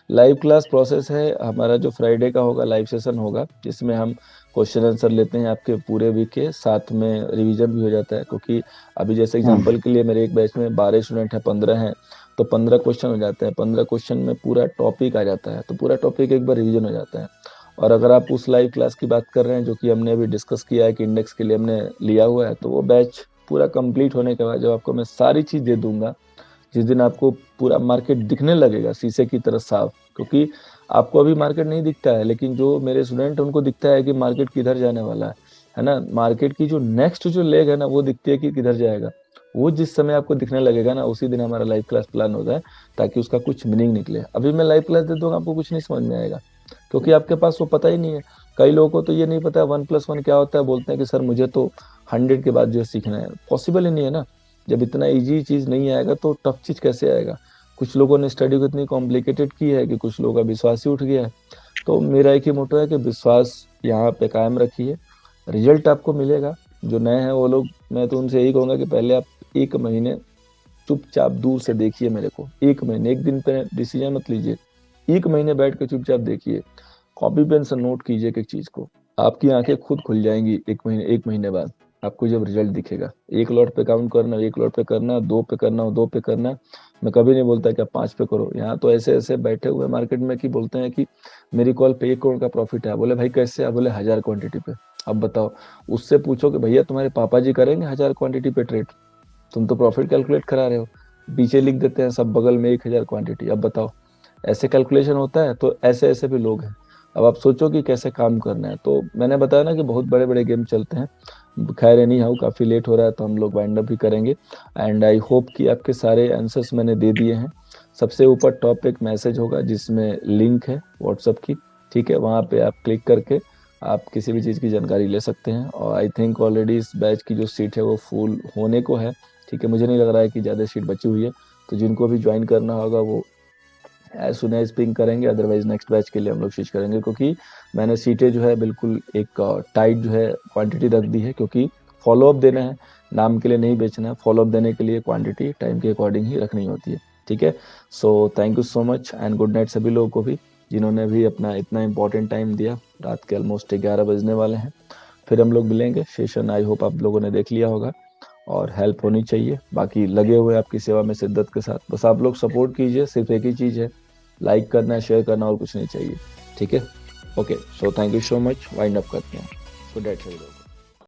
[SPEAKER 2] Live class process है हमारा, जो फ्राइडे का होगा लाइव सेशन होगा, जिसमें हम क्वेश्चन आंसर लेते हैं आपके पूरे वीक के, साथ में रिवीजन भी हो जाता है। क्योंकि अभी जैसे एग्जांपल के लिए मेरे एक बैच में 12 स्टूडेंट हैं, 15 हैं, तो 15 क्वेश्चन हो जाते हैं। 15 क्वेश्चन में पूरा टॉपिक आ जाता है, तो पूरा टॉपिक एक बार रिविजन हो जाता है। और अगर आप उस लाइव क्लास की बात कर रहे हैं जो कि हमने अभी डिस्कस किया है कि इंडेक्स के लिए हमने लिया हुआ है, तो वो बैच पूरा कंप्लीट होने के बाद जब आपको मैं सारी चीज़ दे दूंगा, जिस दिन आपको पूरा मार्केट दिखने लगेगा शीशे की तरह साफ, क्योंकि आपको अभी मार्केट नहीं दिखता है, लेकिन जो मेरे स्टूडेंट हैं उनको दिखता है कि मार्केट किधर जाने वाला है ना। मार्केट की जो नेक्स्ट जो लेग है ना, वो दिखती है कि किधर जाएगा। वो जिस समय आपको दिखने लगेगा ना, उसी दिन हमारा लाइव क्लास प्लान होता है, ताकि उसका कुछ मीनिंग निकले। अभी मैं लाइव क्लास दे दूंगा, आपको कुछ नहीं समझ में आएगा, क्योंकि आपके पास वो पता ही नहीं है। कई लोगों को तो ये नहीं पता 1+1 क्या होता है, बोलते हैं कि सर मुझे तो 100 के बाद जो है सीखना है। पॉसिबल ही नहीं है ना, जब इतना इजी चीज नहीं आएगा तो टफ चीज कैसे आएगा। कुछ लोगों ने स्टडी को इतनी कॉम्प्लिकेटेड की है कि कुछ लोगों का विश्वास ही उठ गया है। तो मेरा एक ही मोटो है कि विश्वास यहाँ पे कायम रखिए, रिजल्ट आपको मिलेगा। जो नए हैं वो लोग, मैं तो उनसे यही कहूंगा कि पहले आप 1 महीने चुपचाप दूर से देखिए मेरे को। 1 महीने, एक दिन पे डिसीजन मत लीजिए, 1 महीने बैठ के चुपचाप देखिए, कॉपी पेन से नोट कीजिए एक चीज को। आपकी आंखें खुद खुल जाएंगी 1 महीने बाद आपको जब रिजल्ट दिखेगा। 1 लॉट पे काउंट करना, 1 लॉट पे करना, 2 पे करना, 2 पे करना। मैं कभी नहीं बोलता कि आप 5 पे करो। यहाँ तो ऐसे ऐसे बैठे हुए मार्केट में कि बोलते हैं कि मेरी कॉल पे 1 करोड़ का प्रॉफिट है। बोले भाई कैसे? आप बोले 1000 क्वांटिटी पे। अब बताओ, उससे पूछो कि भैया तुम्हारे पापा जी करेंगे 1000 क्वांटिटी पे ट्रेड? तुम तो प्रॉफिट कैलकुलेट करा रहे हो, पीछे लिख देते हैं सब बगल में 1000 क्वांटिटी। अब बताओ, ऐसे कैलकुलेशन होता है? तो ऐसे ऐसे भी लोग हैं। अब आप सोचो कि कैसे काम करना है। तो मैंने बताया ना कि बहुत बड़े बड़े गेम चलते हैं। खैर एनी हाउ, काफ़ी लेट हो रहा है तो हम लोग वाइंड अप भी करेंगे। एंड आई होप कि आपके सारे आंसर्स मैंने दे दिए हैं। सबसे ऊपर टॉप एक मैसेज होगा जिसमें लिंक है व्हाट्सअप की, ठीक है? वहाँ पे आप क्लिक करके आप किसी भी चीज़ की जानकारी ले सकते हैं। और आई थिंक ऑलरेडी इस बैच की जो सीट है वो फुल होने को है, ठीक है? मुझे नहीं लग रहा है कि ज़्यादा सीट बची हुई है। तो जिनको भी ज्वाइन करना होगा वो एज सुन एज पिंग करेंगे, अदरवाइज नेक्स्ट बैच के लिए हम लोग स्विच करेंगे। क्योंकि मैंने सीटें जो है बिल्कुल एक टाइट जो है क्वांटिटी रख दी है, क्योंकि फॉलोअप देना है, नाम के लिए नहीं बेचना है। फॉलोअप देने के लिए क्वांटिटी टाइम के अकॉर्डिंग ही रखनी होती है, ठीक है? So thank you so much and good night सभी लोगों को भी जिन्होंने भी अपना इतना इंपॉर्टेंट टाइम दिया। रात के ऑलमोस्ट 11 बजने वाले हैं। फिर हम लोग मिलेंगे। सेशन आई होप आप लोगों ने देख लिया होगा और हेल्प होनी चाहिए। बाकी लगे हुए आपकी सेवा में शिद्दत के साथ, बस आप लोग सपोर्ट कीजिए। सिर्फ एक ही चीज़ है, लाइक करना है, शेयर करना, और कुछ नहीं चाहिए, ठीक है? Okay, so thank you so much. Wind up करते हैं। गुड नाइट सभी लोग।